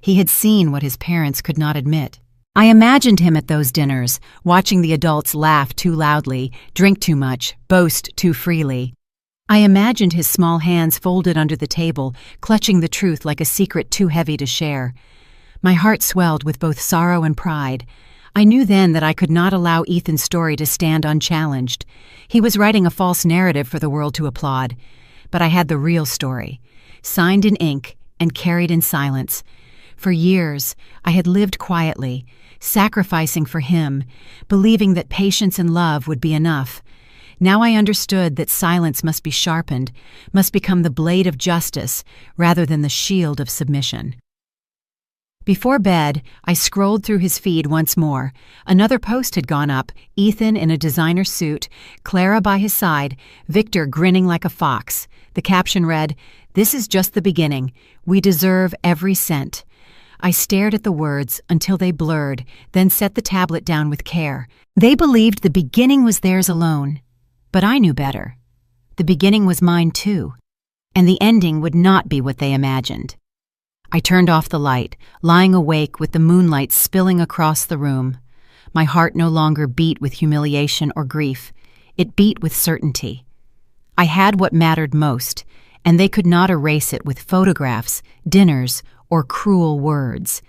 Speaker 1: He had seen what his parents could not admit. I imagined him at those dinners, watching the adults laugh too loudly, drink too much, boast too freely. I imagined his small hands folded under the table, clutching the truth like a secret too heavy to share. My heart swelled with both sorrow and pride. I knew then that I could not allow Ethan's story to stand unchallenged. He was writing a false narrative for the world to applaud. But I had the real story, signed in ink and carried in silence. For years, I had lived quietly, sacrificing for him, believing that patience and love would be enough. Now I understood that silence must be sharpened, must become the blade of justice rather than the shield of submission. Before bed, I scrolled through his feed once more. Another post had gone up, Ethan in a designer suit, Clara by his side, Victor grinning like a fox. The caption read, "This is just the beginning. We deserve every cent." I stared at the words until they blurred, then set the tablet down with care. They believed the beginning was theirs alone. But I knew better. The beginning was mine too, and the ending would not be what they imagined. I turned off the light, lying awake with the moonlight spilling across the room. My heart no longer beat with humiliation or grief. It beat with certainty. I had what mattered most, and they could not erase it with photographs, dinners, or cruel words.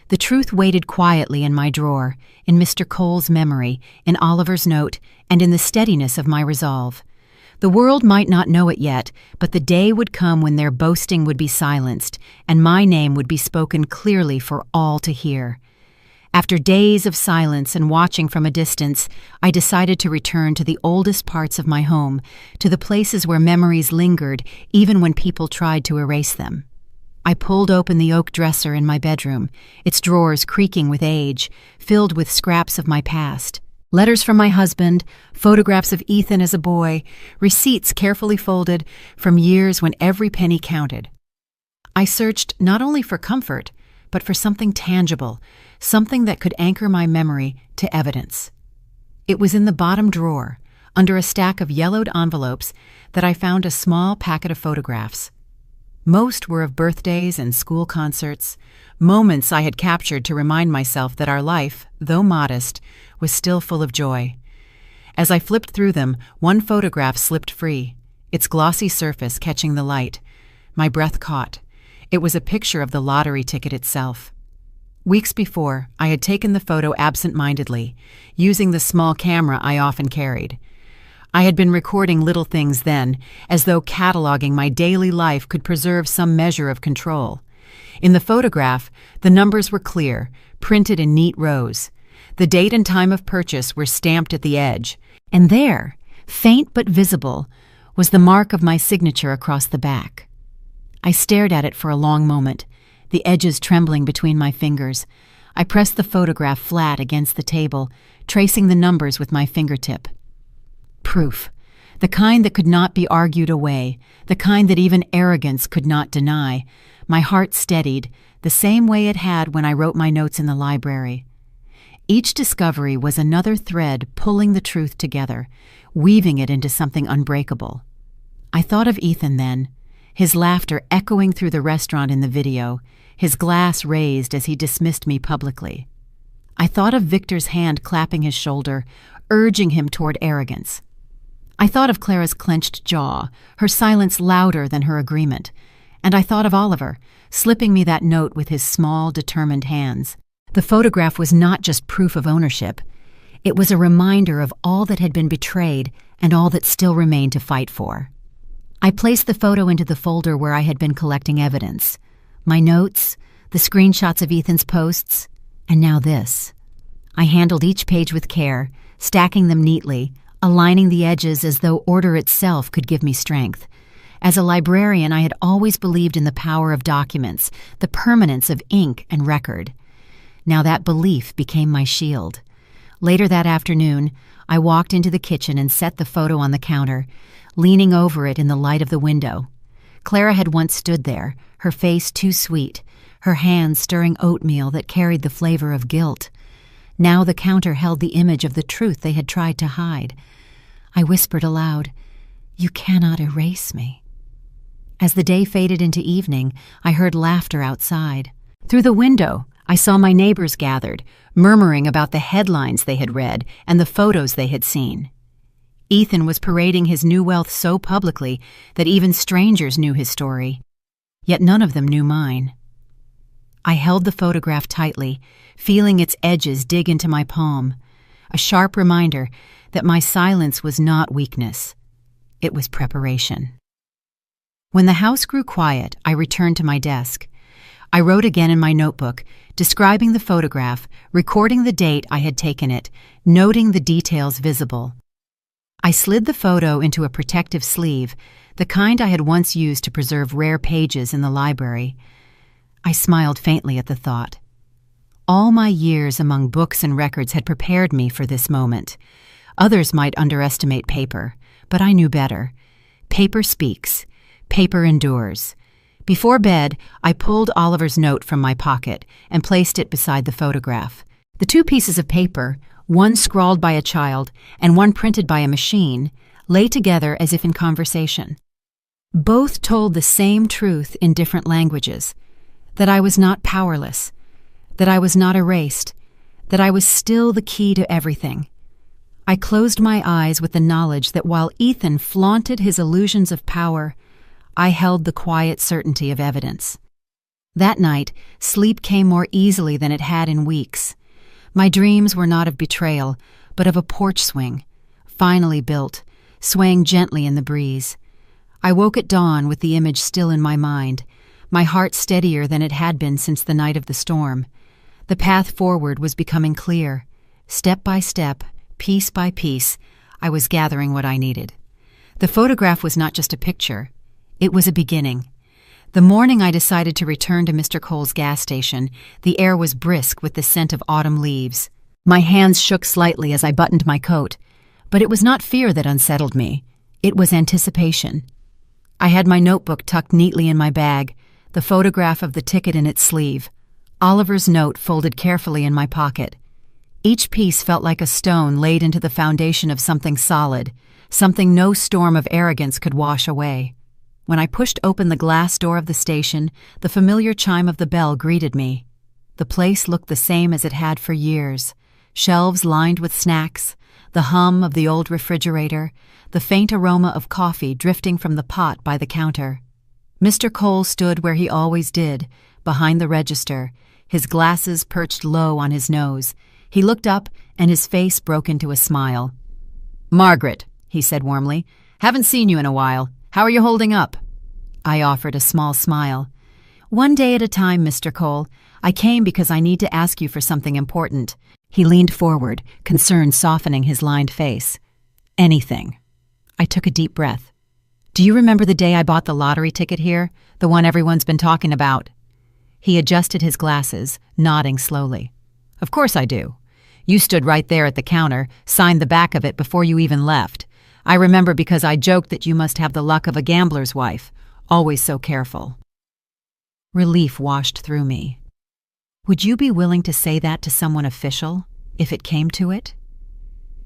Speaker 1: The truth waited quietly in my drawer, in Mr. Cole's memory, in Oliver's note, and in the steadiness of my resolve. The world might not know it yet, but the day would come when their boasting would be silenced, and my name would be spoken clearly for all to hear. After days of silence and watching from a distance, I decided to return to the oldest parts of my home, to the places where memories lingered even when people tried to erase them. I pulled open the oak dresser in my bedroom, its drawers creaking with age, filled with scraps of my past. Letters from my husband, photographs of Ethan as a boy, receipts carefully folded from years when every penny counted. I searched not only for comfort, but for something tangible, something that could anchor my memory to evidence. It was in the bottom drawer, under a stack of yellowed envelopes, that I found a small packet of photographs. Most were of birthdays and school concerts, moments I had captured to remind myself that our life, though modest, was still full of joy. As I flipped through them, one photograph slipped free, its glossy surface catching the light. My breath caught. It was a picture of the lottery ticket itself. Weeks before, I had taken the photo absent-mindedly, using the small camera I often carried. I had been recording little things then, as though cataloging my daily life could preserve some measure of control. In the photograph, the numbers were clear, printed in neat rows. The date and time of purchase were stamped at the edge, and there, faint but visible, was the mark of my signature across the back. I stared at it for a long moment, the edges trembling between my fingers. I pressed the photograph flat against the table, tracing the numbers with my fingertip. Proof. The kind that could not be argued away, the kind that even arrogance could not deny. My heart steadied, the same way it had when I wrote my notes in the library. Each discovery was another thread pulling the truth together, weaving it into something unbreakable. I thought of Ethan then, his laughter echoing through the restaurant in the video, his glass raised as he dismissed me publicly. I thought of Victor's hand clapping his shoulder, urging him toward arrogance. I thought of Clara's clenched jaw, her silence louder than her agreement. And I thought of Oliver, slipping me that note with his small, determined hands. The photograph was not just proof of ownership. It was a reminder of all that had been betrayed and all that still remained to fight for. I placed the photo into the folder where I had been collecting evidence. My notes, the screenshots of Ethan's posts, and now this. I handled each page with care, stacking them neatly, aligning the edges as though order itself could give me strength. As a librarian, I had always believed in the power of documents, the permanence of ink and record. Now that belief became my shield. Later that afternoon, I walked into the kitchen and set the photo on the counter, leaning over it in the light of the window. Clara had once stood there, her face too sweet, her hands stirring oatmeal that carried the flavor of guilt. Now the counter held the image of the truth they had tried to hide. I whispered aloud, "You cannot erase me." As the day faded into evening, I heard laughter outside. Through the window, I saw my neighbors gathered, murmuring about the headlines they had read and the photos they had seen. Ethan was parading his new wealth so publicly that even strangers knew his story. Yet none of them knew mine. I held the photograph tightly, feeling its edges dig into my palm, a sharp reminder that my silence was not weakness. It was preparation. When the house grew quiet, I returned to my desk. I wrote again in my notebook, describing the photograph, recording the date I had taken it, noting the details visible. I slid the photo into a protective sleeve, the kind I had once used to preserve rare pages in the library. I smiled faintly at the thought. All my years among books and records had prepared me for this moment. Others might underestimate paper, but I knew better. Paper speaks. Paper endures. Before bed, I pulled Oliver's note from my pocket and placed it beside the photograph. The two pieces of paper, one scrawled by a child and one printed by a machine, lay together as if in conversation. Both told the same truth in different languages, that I was not powerless, that I was not erased, that I was still the key to everything. I closed my eyes with the knowledge that while Ethan flaunted his illusions of power, I held the quiet certainty of evidence. That night, sleep came more easily than it had in weeks. My dreams were not of betrayal, but of a porch swing, finally built, swaying gently in the breeze. I woke at dawn with the image still in my mind, my heart steadier than it had been since the night of the storm. The path forward was becoming clear. Step by step, piece by piece, I was gathering what I needed. The photograph was not just a picture. It was a beginning. The morning I decided to return to Mr. Cole's gas station, the air was brisk with the scent of autumn leaves. My hands shook slightly as I buttoned my coat, but it was not fear that unsettled me. It was anticipation. I had my notebook tucked neatly in my bag, the photograph of the ticket in its sleeve, Oliver's note folded carefully in my pocket. Each piece felt like a stone laid into the foundation of something solid, something no storm of arrogance could wash away. When I pushed open the glass door of the station, the familiar chime of the bell greeted me. The place looked the same as it had for years. Shelves lined with snacks, the hum of the old refrigerator, the faint aroma of coffee drifting from the pot by the counter. Mr. Cole stood where he always did, behind the register, his glasses perched low on his nose. He looked up, and his face broke into a smile. "Margaret," he said warmly, "haven't seen you in a while. How are you holding up?" I offered a small smile. "One day at a time, Mr. Cole. I came because I need to ask you for something important." He leaned forward, concern softening his lined face. "Anything." I took a deep breath. "Do you remember the day I bought the lottery ticket here? The one everyone's been talking about?" He adjusted his glasses, nodding slowly. Of course I do. You stood right there at the counter, signed the back of it before you even left. I remember because I joked that you must have the luck of a gambler's wife, always so careful. Relief washed through me. Would you be willing to say that to someone official, if it came to it?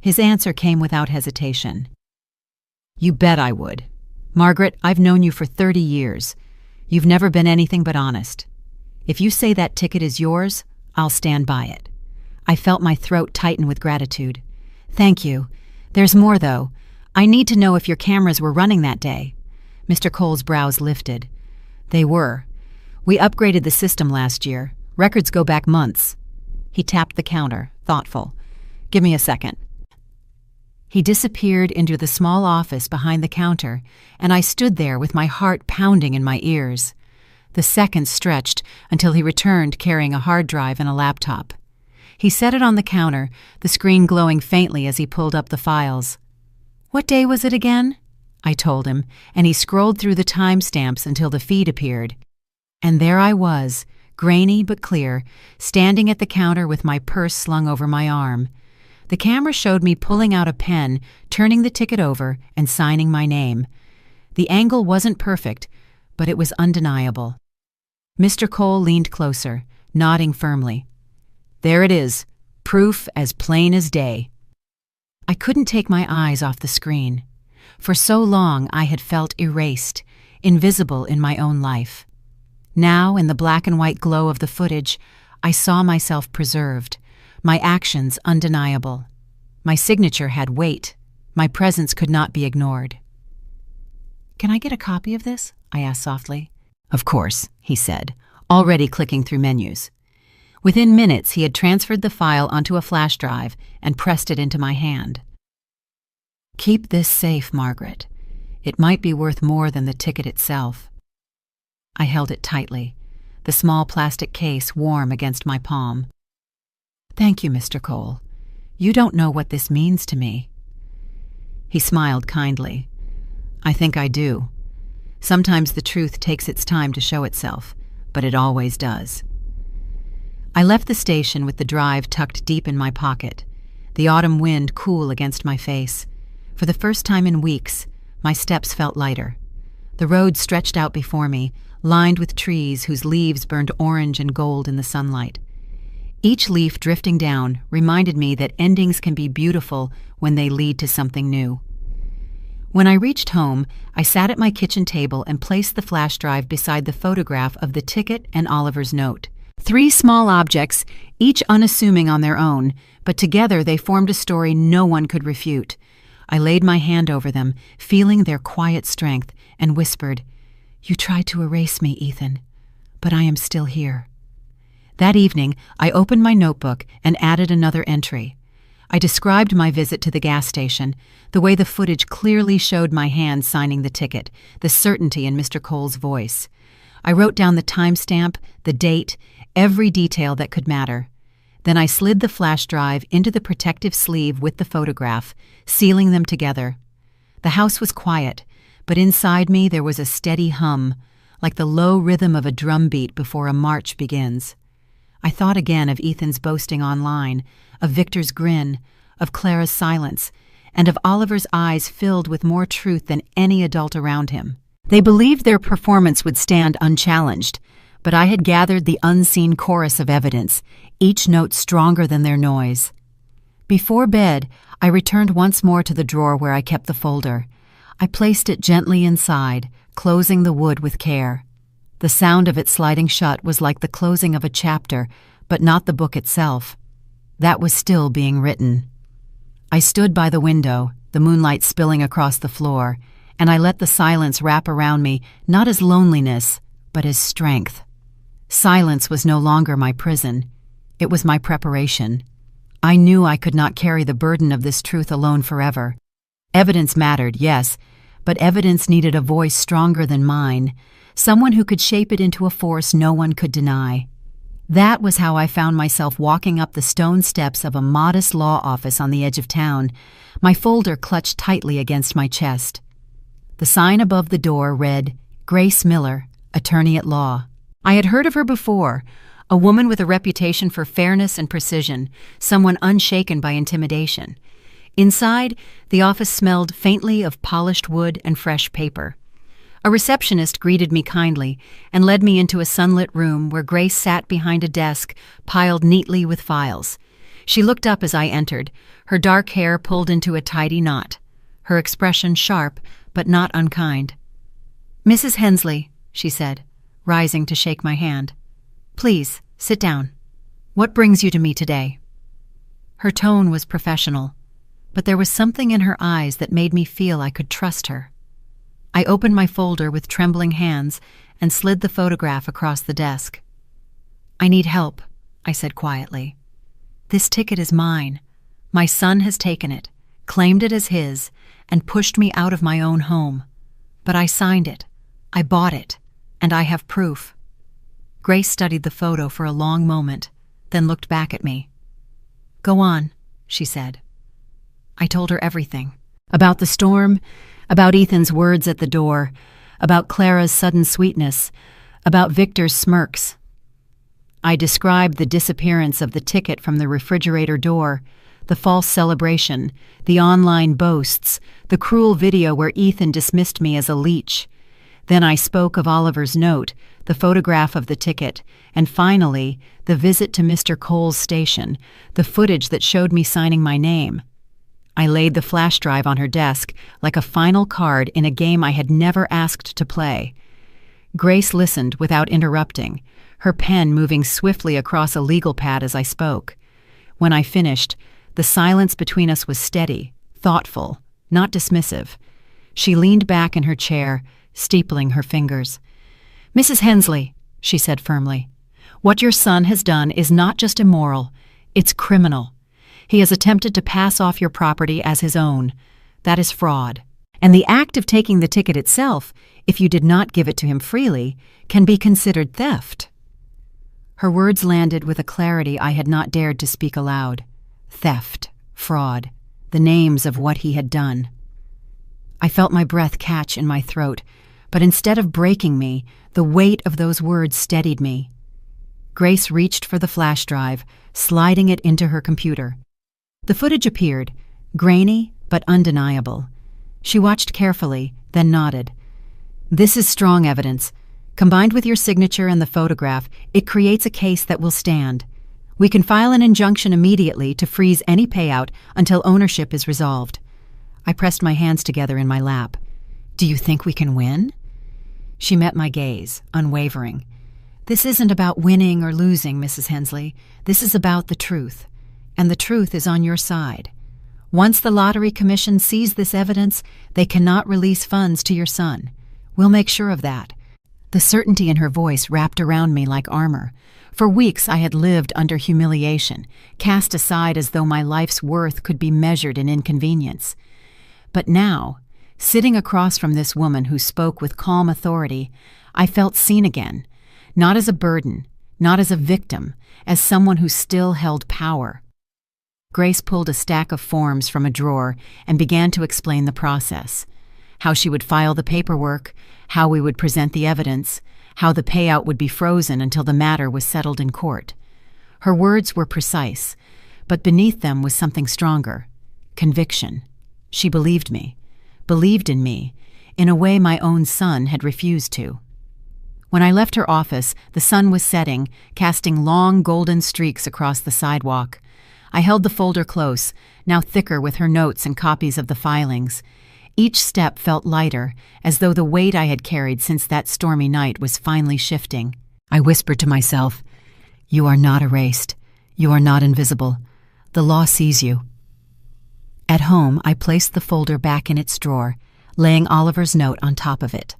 Speaker 1: His answer came without hesitation. You bet I would. Margaret, I've known you for 30 years. You've never been anything but honest. If you say that ticket is yours, I'll stand by it. I felt my throat tighten with gratitude. Thank you. There's more, though. I need to know if your cameras were running that day. Mr. Cole's brows lifted. They were. We upgraded the system last year. Records go back months. He tapped the counter, thoughtful. Give me a second. He disappeared into the small office behind the counter, and I stood there with my heart pounding in my ears. The seconds stretched until he returned carrying a hard drive and a laptop. He set it on the counter, the screen glowing faintly as he pulled up the files. What day was it again? I told him, and he scrolled through the timestamps until the feed appeared. And there I was, grainy but clear, standing at the counter with my purse slung over my arm. The camera showed me pulling out a pen, turning the ticket over, and signing my name. The angle wasn't perfect, but it was undeniable. Mr. Cole leaned closer, nodding firmly. There it is, proof as plain as day. I couldn't take my eyes off the screen. For so long I had felt erased, invisible in my own life. Now, in the black and white glow of the footage, I saw myself preserved, my actions undeniable. My signature had weight. My presence could not be ignored. Can I get a copy of this? I asked softly. Of course, he said, already clicking through menus. Within minutes, he had transferred the file onto a flash drive and pressed it into my hand. Keep this safe, Margaret. It might be worth more than the ticket itself. I held it tightly, the small plastic case warm against my palm. Thank you, Mr. Cole. You don't know what this means to me. He smiled kindly. I think I do. Sometimes the truth takes its time to show itself, but it always does. I left the station with the drive tucked deep in my pocket, the autumn wind cool against my face. For the first time in weeks, my steps felt lighter. The road stretched out before me, lined with trees whose leaves burned orange and gold in the sunlight. Each leaf drifting down reminded me that endings can be beautiful when they lead to something new. When I reached home, I sat at my kitchen table and placed the flash drive beside the photograph of the ticket and Oliver's note. 3 small objects, each unassuming on their own, but together they formed a story no one could refute. I laid my hand over them, feeling their quiet strength, and whispered, "You tried to erase me, Ethan, but I am still here." That evening, I opened my notebook and added another entry. I described my visit to the gas station, the way the footage clearly showed my hand signing the ticket, the certainty in Mr. Cole's voice. I wrote down the timestamp, the date, every detail that could matter. Then I slid the flash drive into the protective sleeve with the photograph, sealing them together. The house was quiet, but inside me there was a steady hum, like the low rhythm of a drum beat before a march begins. I thought again of Ethan's boasting online, of Victor's grin, of Clara's silence, and of Oliver's eyes filled with more truth than any adult around him. They believed their performance would stand unchallenged, but I had gathered the unseen chorus of evidence, each note stronger than their noise. Before bed, I returned once more to the drawer where I kept the folder. I placed it gently inside, closing the wood with care. The sound of it sliding shut was like the closing of a chapter, but not the book itself. That was still being written. I stood by the window, the moonlight spilling across the floor, and I let the silence wrap around me, not as loneliness, but as strength. Silence was no longer my prison. It was my preparation. I knew I could not carry the burden of this truth alone forever. Evidence mattered, yes, but evidence needed a voice stronger than mine, someone who could shape it into a force no one could deny. That was how I found myself walking up the stone steps of a modest law office on the edge of town, my folder clutched tightly against my chest. The sign above the door read, Grace Miller, Attorney at Law. I had heard of her before, A woman with a reputation for fairness and precision, someone unshaken by intimidation. Inside, the office smelled faintly of polished wood and fresh paper. A receptionist greeted me kindly and led me into a sunlit room where Grace sat behind a desk piled neatly with files. She looked up as I entered, her dark hair pulled into a tidy knot, her expression sharp but not unkind. "Mrs. Hensley," she said, rising to shake my hand. "Please, sit down. What brings you to me today?" Her tone was professional, but there was something in her eyes that made me feel I could trust her. I opened my folder with trembling hands and slid the photograph across the desk. "I need help," I said quietly. "This ticket is mine. My son has taken it, claimed it as his, and pushed me out of my own home. But I signed it. I bought it, and I have proof." Grace studied the photo for a long moment, then looked back at me. "Go on," she said. I told her everything. About the storm, about Ethan's words at the door, about Clara's sudden sweetness, about Victor's smirks. I described the disappearance of the ticket from the refrigerator door, the false celebration, the online boasts, the cruel video where Ethan dismissed me as a leech. Then I spoke of Oliver's note, the photograph of the ticket, and finally, the visit to Mr. Cole's station, the footage that showed me signing my name. I laid the flash drive on her desk like a final card in a game I had never asked to play. Grace listened without interrupting, her pen moving swiftly across a legal pad as I spoke. When I finished, the silence between us was steady, thoughtful, not dismissive. She leaned back in her chair, steepling her fingers. "Mrs. Hensley," she said firmly, "what your son has done is not just immoral, it's criminal. He has attempted to pass off your property as his own. That is fraud. And the act of taking the ticket itself, if you did not give it to him freely, can be considered theft." Her words landed with a clarity I had not dared to speak aloud. Theft, fraud, the names of what he had done. I felt my breath catch in my throat, but instead of breaking me, the weight of those words steadied me. Grace reached for the flash drive, sliding it into her computer. The footage appeared, grainy but undeniable. She watched carefully, then nodded. "This is strong evidence. Combined with your signature and the photograph, it creates a case that will stand. We can file an injunction immediately to freeze any payout until ownership is resolved." I pressed my hands together in my lap. "Do you think we can win?" She met my gaze, unwavering. "This isn't about winning or losing, Mrs. Hensley. This is about the truth. And the truth is on your side. Once the Lottery Commission sees this evidence, they cannot release funds to your son. We'll make sure of that." The certainty in her voice wrapped around me like armor. For weeks I had lived under humiliation, cast aside as though my life's worth could be measured in inconvenience. But now, sitting across from this woman who spoke with calm authority, I felt seen again, not as a burden, not as a victim, as someone who still held power. Grace pulled a stack of forms from a drawer and began to explain the process. How she would file the paperwork, how we would present the evidence, how the payout would be frozen until the matter was settled in court. Her words were precise, but beneath them was something stronger: conviction. She believed me, believed in me, in a way my own son had refused to. When I left her office, the sun was setting, casting long golden streaks across the sidewalk. I held the folder close, now thicker with her notes and copies of the filings. Each step felt lighter, as though the weight I had carried since that stormy night was finally shifting. I whispered to myself, "You are not erased. You are not invisible. The law sees you." At home, I placed the folder back in its drawer, laying Oliver's note on top of it.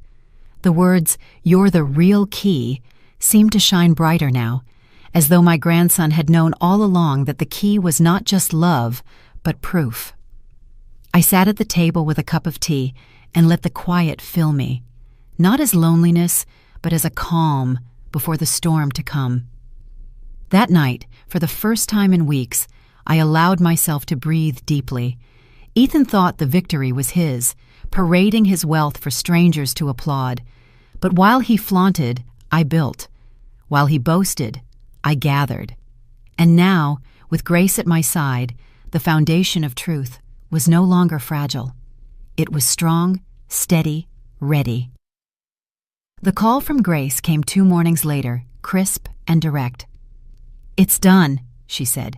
Speaker 1: The words, "You're the real key," seemed to shine brighter now, as though my grandson had known all along that the key was not just love, but proof. I sat at the table with a cup of tea and let the quiet fill me, not as loneliness, but as a calm before the storm to come. That night, for the first time in weeks, I allowed myself to breathe deeply. Ethan thought the victory was his, parading his wealth for strangers to applaud. But while he flaunted, I built. While he boasted, I gathered. And now, with Grace at my side, the foundation of truth was no longer fragile. It was strong, steady, ready. The call from Grace came 2 mornings later, crisp and direct. "It's done," she said.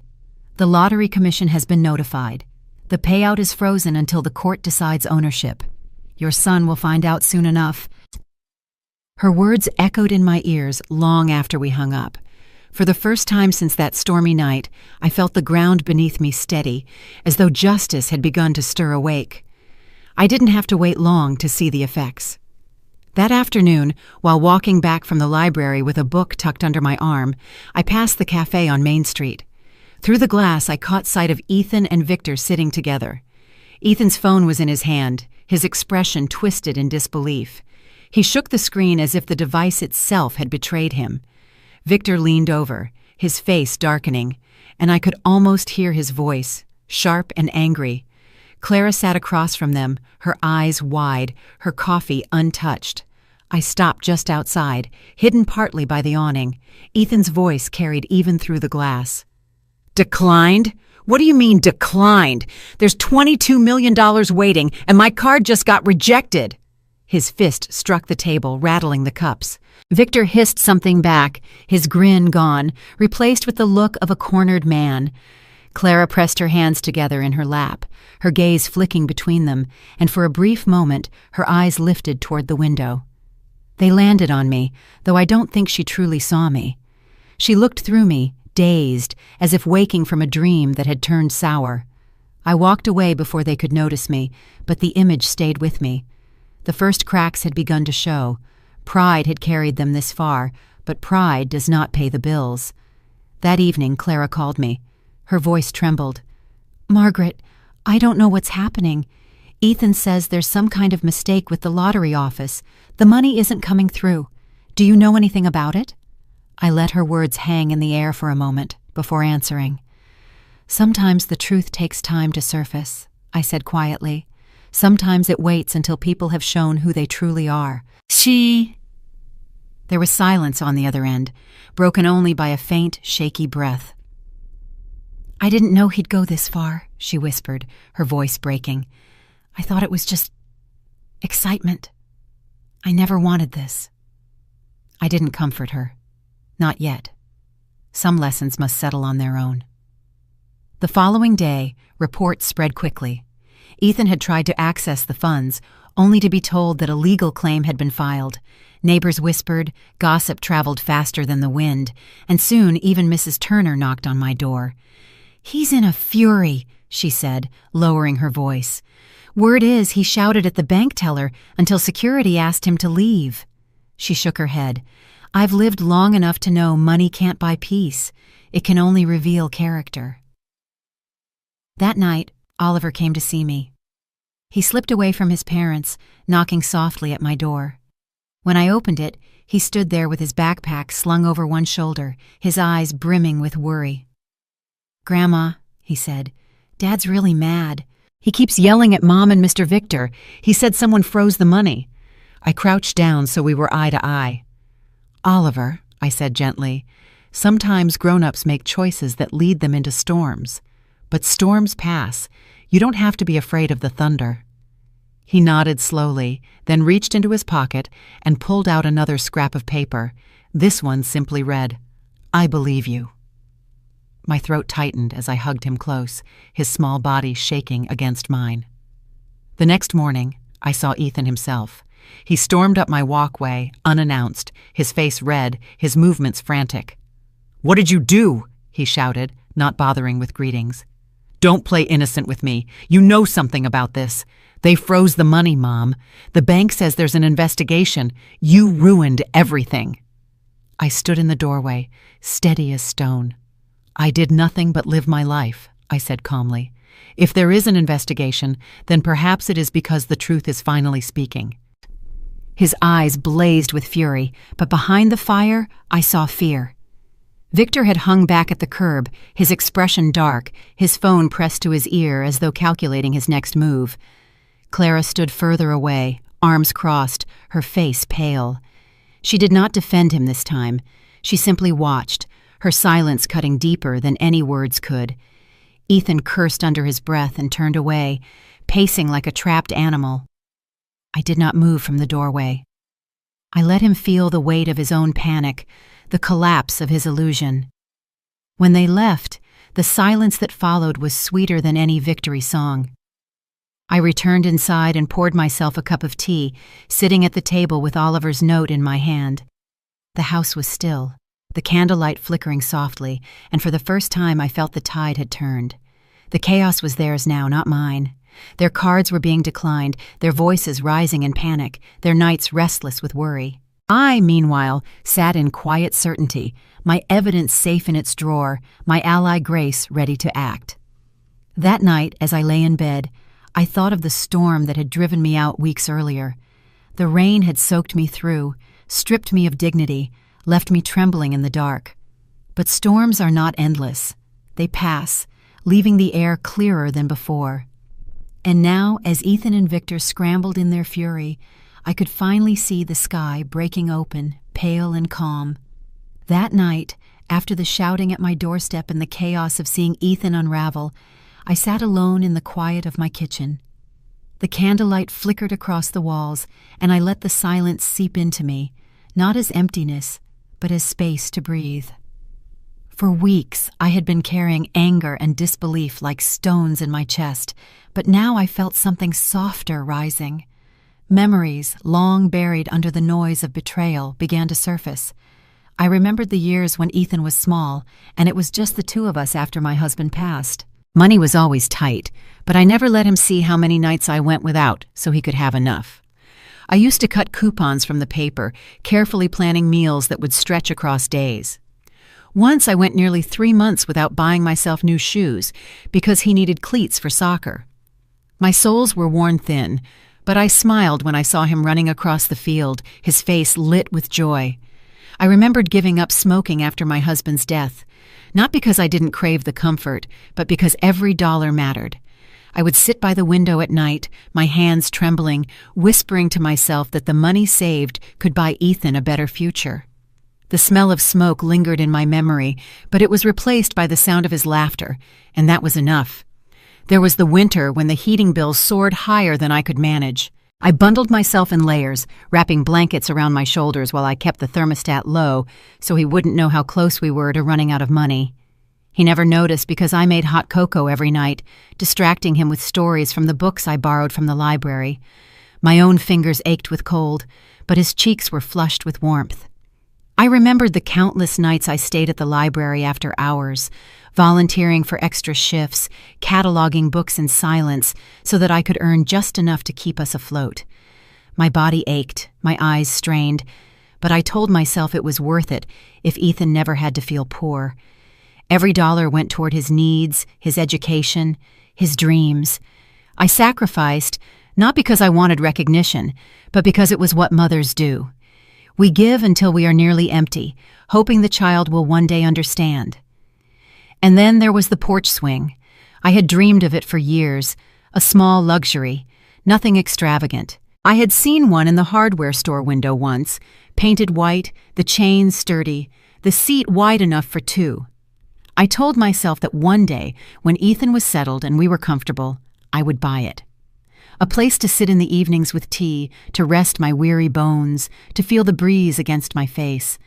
Speaker 1: "The Lottery Commission has been notified. The payout is frozen until the court decides ownership. Your son will find out soon enough." Her words echoed in my ears long after we hung up. For the first time since that stormy night, I felt the ground beneath me steady, as though justice had begun to stir awake. I didn't have to wait long to see the effects. That afternoon, while walking back from the library with a book tucked under my arm, I passed the cafe on Main Street. Through the glass, I caught sight of Ethan and Victor sitting together. Ethan's phone was in his hand, his expression twisted in disbelief. He shook the screen as if the device itself had betrayed him. Victor leaned over, his face darkening, and I could almost hear his voice, sharp and angry. Clara sat across from them, her eyes wide, her coffee untouched. I stopped just outside, hidden partly by the awning. Ethan's voice carried even through the glass. "Declined? What do you mean, declined? There's $22 million waiting, and my card just got rejected." His fist struck the table, rattling the cups. Victor hissed something back, his grin gone, replaced with the look of a cornered man. Clara pressed her hands together in her lap, her gaze flicking between them, and for a brief moment her eyes lifted toward the window. They landed on me, though I don't think she truly saw me. She looked through me, dazed, as if waking from a dream that had turned sour. I walked away before they could notice me, but the image stayed with me. The first cracks had begun to show. Pride had carried them this far, but pride does not pay the bills. That evening, Clara called me. Her voice trembled. "Margaret, I don't know what's happening. Ethan says there's some kind of mistake with the lottery office. The money isn't coming through. Do you know anything about it?" I let her words hang in the air for a moment before answering. "Sometimes the truth takes time to surface," I said quietly. "Sometimes it waits until people have shown who they truly are." There was silence on the other end, broken only by a faint, shaky breath. "I didn't know he'd go this far," she whispered, her voice breaking. "I thought it was just excitement. I never wanted this." I didn't comfort her. Not yet. Some lessons must settle on their own. The following day, reports spread quickly. Ethan had tried to access the funds, only to be told that a legal claim had been filed. Neighbors whispered, gossip traveled faster than the wind, and soon even Mrs. Turner knocked on my door. "He's in a fury," she said, lowering her voice. "Word is he shouted at the bank teller until security asked him to leave." She shook her head. "I've lived long enough to know money can't buy peace. It can only reveal character." That night, Oliver came to see me. He slipped away from his parents, knocking softly at my door. When I opened it, he stood there with his backpack slung over one shoulder, his eyes brimming with worry. "Grandma," he said, "Dad's really mad. He keeps yelling at Mom and Mr. Victor. He said someone froze the money." I crouched down so we were eye to eye. "Oliver," I said gently, "sometimes grown-ups make choices that lead them into storms. But storms pass. You don't have to be afraid of the thunder." He nodded slowly, then reached into his pocket and pulled out another scrap of paper. This one simply read, "I believe you." My throat tightened as I hugged him close, his small body shaking against mine. The next morning, I saw Ethan himself. He stormed up my walkway, unannounced, his face red, his movements frantic. "What did you do?" he shouted, not bothering with greetings. "Don't play innocent with me. You know something about this. They froze the money, Mom. The bank says there's an investigation. You ruined everything." I stood in the doorway, steady as stone. "I did nothing but live my life," I said calmly. "If there is an investigation, then perhaps it is because the truth is finally speaking." His eyes blazed with fury, but behind the fire, I saw fear. Victor had hung back at the curb, his expression dark, his phone pressed to his ear as though calculating his next move. Clara stood further away, arms crossed, her face pale. She did not defend him this time. She simply watched, her silence cutting deeper than any words could. Ethan cursed under his breath and turned away, pacing like a trapped animal. I did not move from the doorway. I let him feel the weight of his own panic, the collapse of his illusion. When they left, the silence that followed was sweeter than any victory song. I returned inside and poured myself a cup of tea, sitting at the table with Oliver's note in my hand. The house was still, the candlelight flickering softly, and for the first time I felt the tide had turned. The chaos was theirs now, not mine. Their cards were being declined, their voices rising in panic, their nights restless with worry. I, meanwhile, sat in quiet certainty, my evidence safe in its drawer, my ally Grace ready to act. That night, as I lay in bed, I thought of the storm that had driven me out weeks earlier. The rain had soaked me through, stripped me of dignity, left me trembling in the dark. But storms are not endless. They pass, leaving the air clearer than before. And now, as Ethan and Victor scrambled in their fury, I could finally see the sky breaking open, pale and calm. That night, after the shouting at my doorstep and the chaos of seeing Ethan unravel, I sat alone in the quiet of my kitchen. The candlelight flickered across the walls, and I let the silence seep into me, not as emptiness, but as space to breathe. For weeks, I had been carrying anger and disbelief like stones in my chest, but now I felt something softer rising. Memories, long buried under the noise of betrayal, began to surface. I remembered the years when Ethan was small, and it was just the two of us after my husband passed. Money was always tight, but I never let him see how many nights I went without so he could have enough. I used to cut coupons from the paper, carefully planning meals that would stretch across days. Once I went nearly 3 months without buying myself new shoes because he needed cleats for soccer. My soles were worn thin, but I smiled when I saw him running across the field, his face lit with joy. I remembered giving up smoking after my husband's death, not because I didn't crave the comfort, but because every dollar mattered. I would sit by the window at night, my hands trembling, whispering to myself that the money saved could buy Ethan a better future. The smell of smoke lingered in my memory, but it was replaced by the sound of his laughter, and that was enough. There was the winter when the heating bills soared higher than I could manage. I bundled myself in layers, wrapping blankets around my shoulders while I kept the thermostat low so he wouldn't know how close we were to running out of money. He never noticed because I made hot cocoa every night, distracting him with stories from the books I borrowed from the library. My own fingers ached with cold, but his cheeks were flushed with warmth. I remembered the countless nights I stayed at the library after hours, volunteering for extra shifts, cataloging books in silence so that I could earn just enough to keep us afloat. My body ached, my eyes strained, but I told myself it was worth it if Ethan never had to feel poor. Every dollar went toward his needs, his education, his dreams. I sacrificed, not because I wanted recognition, but because it was what mothers do. We give until we are nearly empty, hoping the child will one day understand. And then there was the porch swing. I had dreamed of it for years, a small luxury, nothing extravagant. I had seen one in the hardware store window once, painted white, the chains sturdy, the seat wide enough for two. I told myself that one day, when Ethan was settled and we were comfortable, I would buy it. A place to sit in the evenings with tea, to rest my weary bones, to feel the breeze against my face.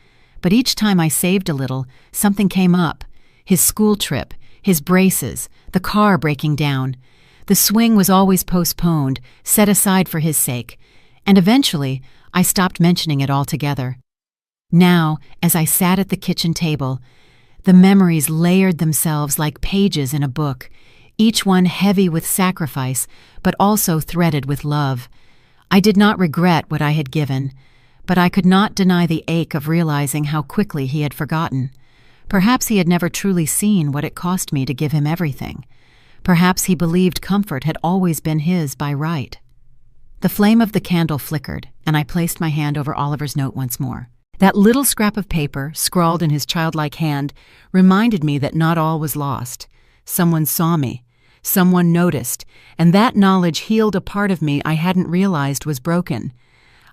Speaker 1: But each time I saved a little, something came up. His school trip, his braces, the car breaking down. The swing was always postponed, set aside for his sake, and eventually I stopped mentioning it altogether. Now, as I sat at the kitchen table, the memories layered themselves like pages in a book, each one heavy with sacrifice, but also threaded with love. I did not regret what I had given, but I could not deny the ache of realizing how quickly he had forgotten. Perhaps he had never truly seen what it cost me to give him everything. Perhaps he believed comfort had always been his by right. The flame of the candle flickered, and I placed my hand over Oliver's note once more. That little scrap of paper, scrawled in his childlike hand, reminded me that not all was lost. Someone saw me. Someone noticed, and that knowledge healed a part of me I hadn't realized was broken.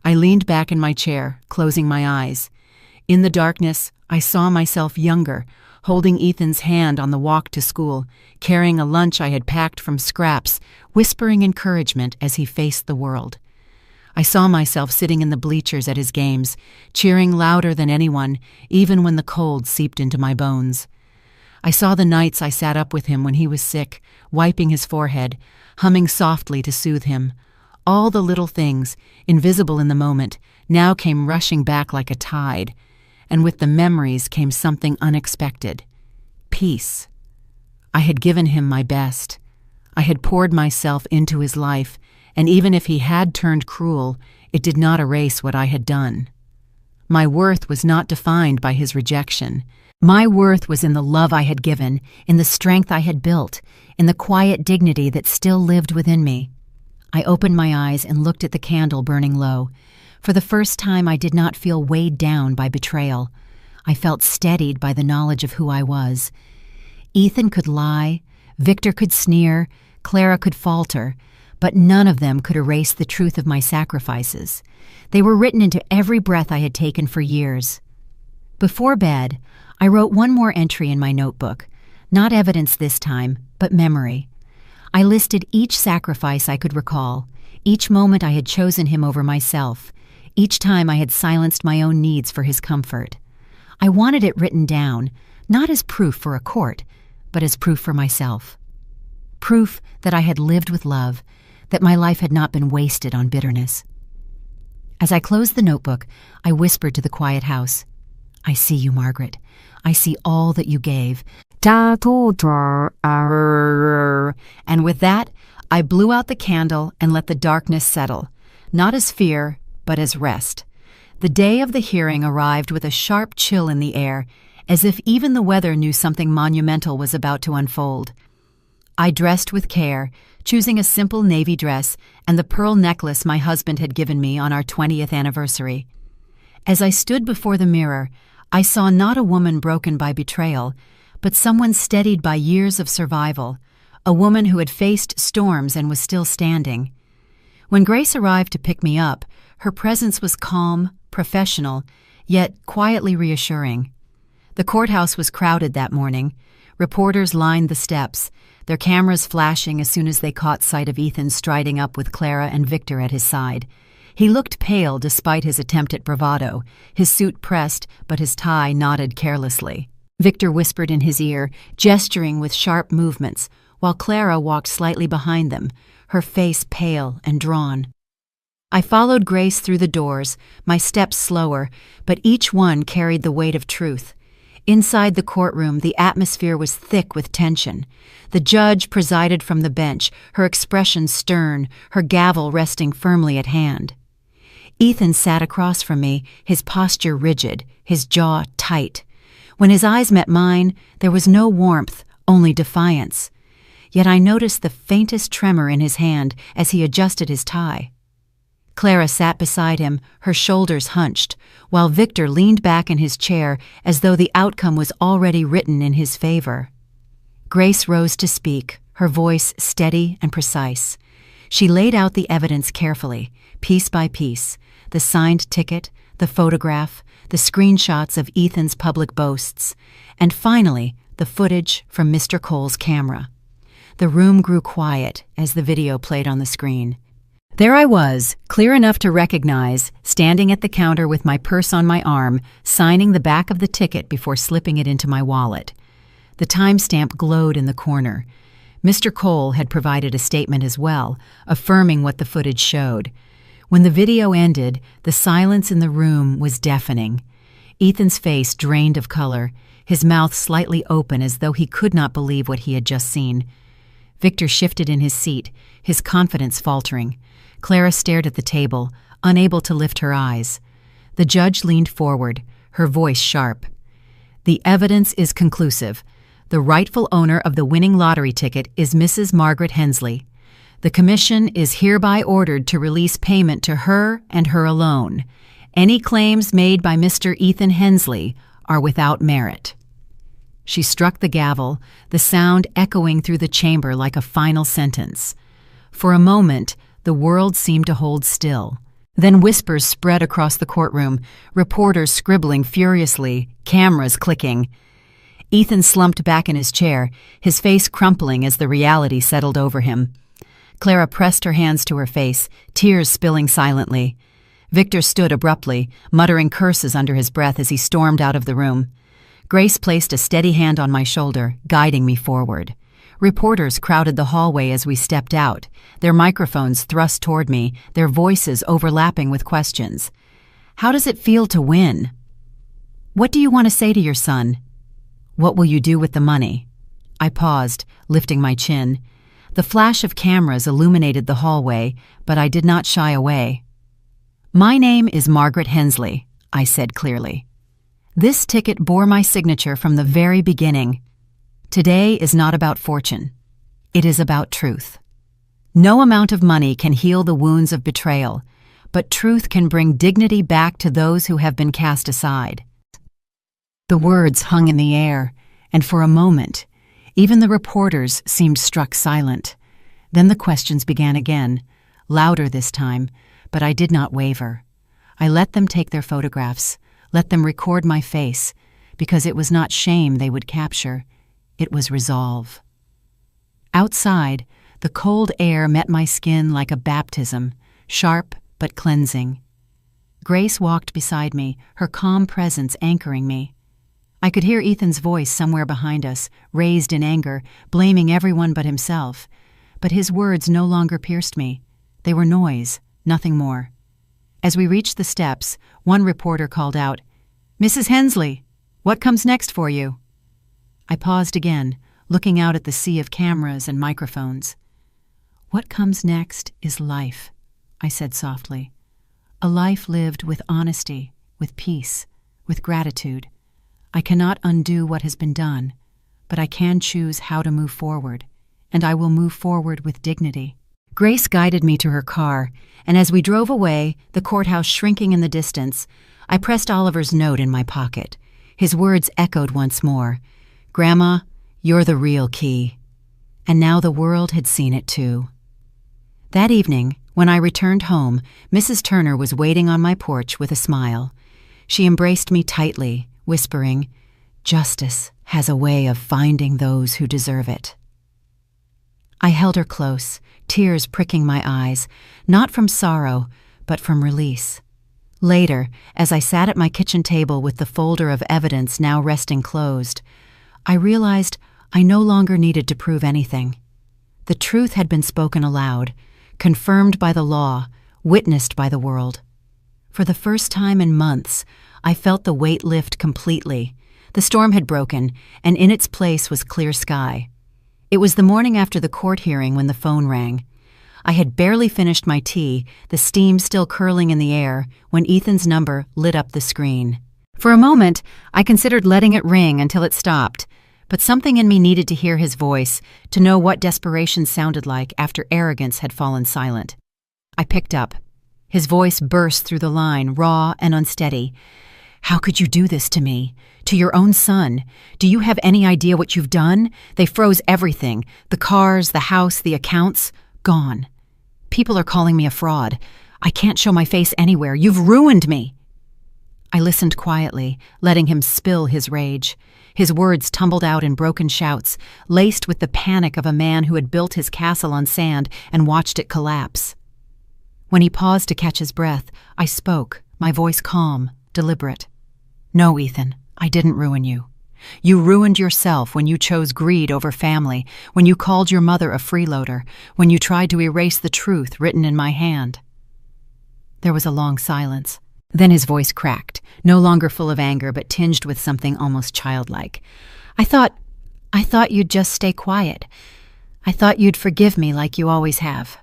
Speaker 1: I leaned back in my chair, closing my eyes. In the darkness, I saw myself younger, holding Ethan's hand on the walk to school, carrying a lunch I had packed from scraps, whispering encouragement as he faced the world. I saw myself sitting in the bleachers at his games, cheering louder than anyone, even when the cold seeped into my bones. I saw the nights I sat up with him when he was sick, wiping his forehead, humming softly to soothe him. All the little things, invisible in the moment, now came rushing back like a tide, and with the memories came something unexpected. Peace. I had given him my best. I had poured myself into his life, and even if he had turned cruel, it did not erase what I had done. My worth was not defined by his rejection. My worth was in the love I had given, in the strength I had built, in the quiet dignity that still lived within me. I opened my eyes and looked at the candle burning low. For the first time, I did not feel weighed down by betrayal. I felt steadied by the knowledge of who I was. Ethan could lie, Victor could sneer, Clara could falter, but none of them could erase the truth of my sacrifices. They were written into every breath I had taken for years. Before bed, I wrote one more entry in my notebook, not evidence this time, but memory. I listed each sacrifice I could recall, each moment I had chosen him over myself, each time I had silenced my own needs for his comfort. I wanted it written down, not as proof for a court, but as proof for myself. Proof that I had lived with love, that my life had not been wasted on bitterness. As I closed the notebook, I whispered to the quiet house, "I see you, Margaret. I see all that you gave." And with that, I blew out the candle and let the darkness settle, not as fear, but as rest. The day of the hearing arrived with a sharp chill in the air, as if even the weather knew something monumental was about to unfold. I dressed with care, choosing a simple navy dress and the pearl necklace my husband had given me on our 20th anniversary. As I stood before the mirror, I saw not a woman broken by betrayal, but someone steadied by years of survival, a woman who had faced storms and was still standing. When Grace arrived to pick me up, her presence was calm, professional, yet quietly reassuring. The courthouse was crowded that morning. Reporters lined the steps, their cameras flashing as soon as they caught sight of Ethan striding up with Clara and Victor at his side. He looked pale despite his attempt at bravado, his suit pressed but his tie knotted carelessly. Victor whispered in his ear, gesturing with sharp movements, while Clara walked slightly behind them, her face pale and drawn. I followed Grace through the doors, my steps slower, but each one carried the weight of truth. Inside the courtroom, the atmosphere was thick with tension. The judge presided from the bench, her expression stern, her gavel resting firmly at hand. Ethan sat across from me, his posture rigid, his jaw tight. When his eyes met mine, there was no warmth, only defiance. Yet I noticed the faintest tremor in his hand as he adjusted his tie. Clara sat beside him, her shoulders hunched, while Victor leaned back in his chair as though the outcome was already written in his favor. Grace rose to speak, her voice steady and precise. She laid out the evidence carefully, piece by piece, the signed ticket, the photograph, the screenshots of Ethan's public boasts, and finally, the footage from Mr. Cole's camera. The room grew quiet as the video played on the screen. There I was, clear enough to recognize, standing at the counter with my purse on my arm, signing the back of the ticket before slipping it into my wallet. The timestamp glowed in the corner. Mr. Cole had provided a statement as well, affirming what the footage showed. When the video ended, the silence in the room was deafening. Ethan's face drained of color, his mouth slightly open as though he could not believe what he had just seen. Victor shifted in his seat, his confidence faltering. Clara stared at the table, unable to lift her eyes. The judge leaned forward, her voice sharp. "The evidence is conclusive. The rightful owner of the winning lottery ticket is Mrs. Margaret Hensley. The commission is hereby ordered to release payment to her and her alone. Any claims made by Mr. Ethan Hensley are without merit." She struck the gavel, the sound echoing through the chamber like a final sentence. For a moment, the world seemed to hold still. Then whispers spread across the courtroom, reporters scribbling furiously, cameras clicking. Ethan slumped back in his chair, his face crumpling as the reality settled over him. Clara pressed her hands to her face, tears spilling silently. Victor stood abruptly, muttering curses under his breath as he stormed out of the room. Grace placed a steady hand on my shoulder, guiding me forward. Reporters crowded the hallway as we stepped out, their microphones thrust toward me, their voices overlapping with questions. How does it feel to win? What do you want to say to your son? What will you do with the money? I paused, lifting my chin. The flash of cameras illuminated the hallway, but I did not shy away. My name is Margaret Hensley, I said clearly. This ticket bore my signature from the very beginning. Today is not about fortune. It is about truth. No amount of money can heal the wounds of betrayal, but truth can bring dignity back to those who have been cast aside. The words hung in the air, and for a moment, even the reporters seemed struck silent. Then the questions began again, louder this time, but I did not waver. I let them take their photographs, let them record my face, because it was not shame they would capture, it was resolve. Outside, the cold air met my skin like a baptism, sharp but cleansing. Grace walked beside me, her calm presence anchoring me. I could hear Ethan's voice somewhere behind us, raised in anger, blaming everyone but himself. But his words no longer pierced me. They were noise, nothing more. As we reached the steps, one reporter called out, "Mrs. Hensley, what comes next for you?" I paused again, looking out at the sea of cameras and microphones. "What comes next is life," I said softly. "A life lived with honesty, with peace, with gratitude. I cannot undo what has been done, but I can choose how to move forward, and I will move forward with dignity." Grace guided me to her car, and as we drove away, the courthouse shrinking in the distance, I pressed Oliver's note in my pocket. His words echoed once more. "Grandma, you're the real key." And now the world had seen it too. That evening, when I returned home, Mrs. Turner was waiting on my porch with a smile. She embraced me tightly, whispering, "Justice has a way of finding those who deserve it." I held her close, tears pricking my eyes, not from sorrow, but from release. Later, as I sat at my kitchen table with the folder of evidence now resting closed, I realized I no longer needed to prove anything. The truth had been spoken aloud, confirmed by the law, witnessed by the world. For the first time in months, I felt the weight lift completely. The storm had broken, and in its place was clear sky. It was the morning after the court hearing when the phone rang. I had barely finished my tea, the steam still curling in the air, when Ethan's number lit up the screen. For a moment, I considered letting it ring until it stopped, but something in me needed to hear his voice, to know what desperation sounded like after arrogance had fallen silent. I picked up. His voice burst through the line, raw and unsteady. "How could you do this to me? To your own son? Do you have any idea what you've done? They froze everything. The cars, the house, the accounts. Gone. People are calling me a fraud. I can't show my face anywhere. You've ruined me." I listened quietly, letting him spill his rage. His words tumbled out in broken shouts, laced with the panic of a man who had built his castle on sand and watched it collapse. When he paused to catch his breath, I spoke, my voice calm, deliberate. "No, Ethan, I didn't ruin you. You ruined yourself when you chose greed over family, when you called your mother a freeloader, when you tried to erase the truth written in my hand." There was a long silence. Then his voice cracked, no longer full of anger but tinged with something almost childlike. I thought you'd just stay quiet. I thought you'd forgive me like you always have."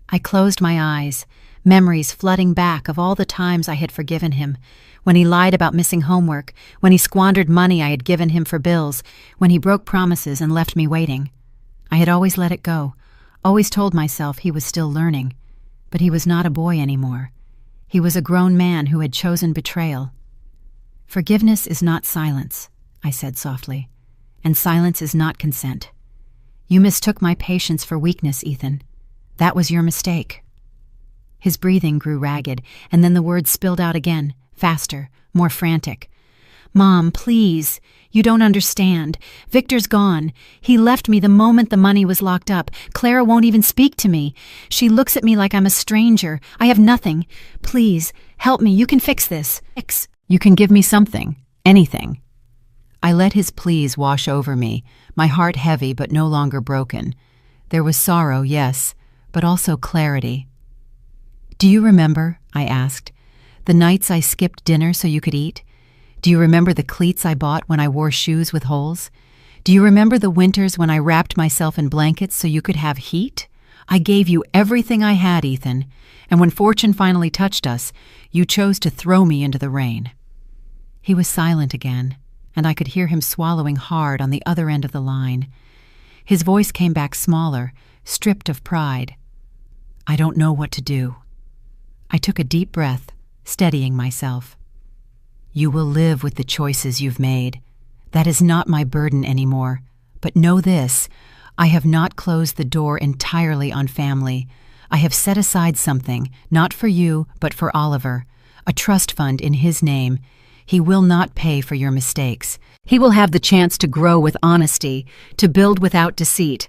Speaker 1: I closed my eyes, memories flooding back of all the times I had forgiven him, when he lied about missing homework, when he squandered money I had given him for bills, when he broke promises and left me waiting. I had always let it go, always told myself he was still learning, but he was not a boy anymore. He was a grown man who had chosen betrayal. "Forgiveness is not silence," I said softly, "and silence is not consent. You mistook my patience for weakness, Ethan. That was your mistake." His breathing grew ragged, and then the words spilled out again, faster, more frantic. "Mom, please. You don't understand. Victor's gone. He left me the moment the money was locked up. Clara won't even speak to me. She looks at me like I'm a stranger. I have nothing. Please, help me. You can fix this. You can give me something. Anything." I let his pleas wash over me, my heart heavy but no longer broken. There was sorrow, yes, but also clarity. "Do you remember," I asked, "the nights I skipped dinner so you could eat? Do you remember the cleats I bought when I wore shoes with holes? Do you remember the winters when I wrapped myself in blankets so you could have heat? I gave you everything I had, Ethan, and when fortune finally touched us, you chose to throw me into the rain." He was silent again, and I could hear him swallowing hard on the other end of the line. His voice came back smaller, stripped of pride. "I don't know what to do." I took a deep breath, steadying myself. "You will live with the choices you've made. That is not my burden anymore. But know this, I have not closed the door entirely on family. I have set aside something, not for you, but for Oliver, a trust fund in his name. He will not pay for your mistakes. He will have the chance to grow with honesty, to build without deceit.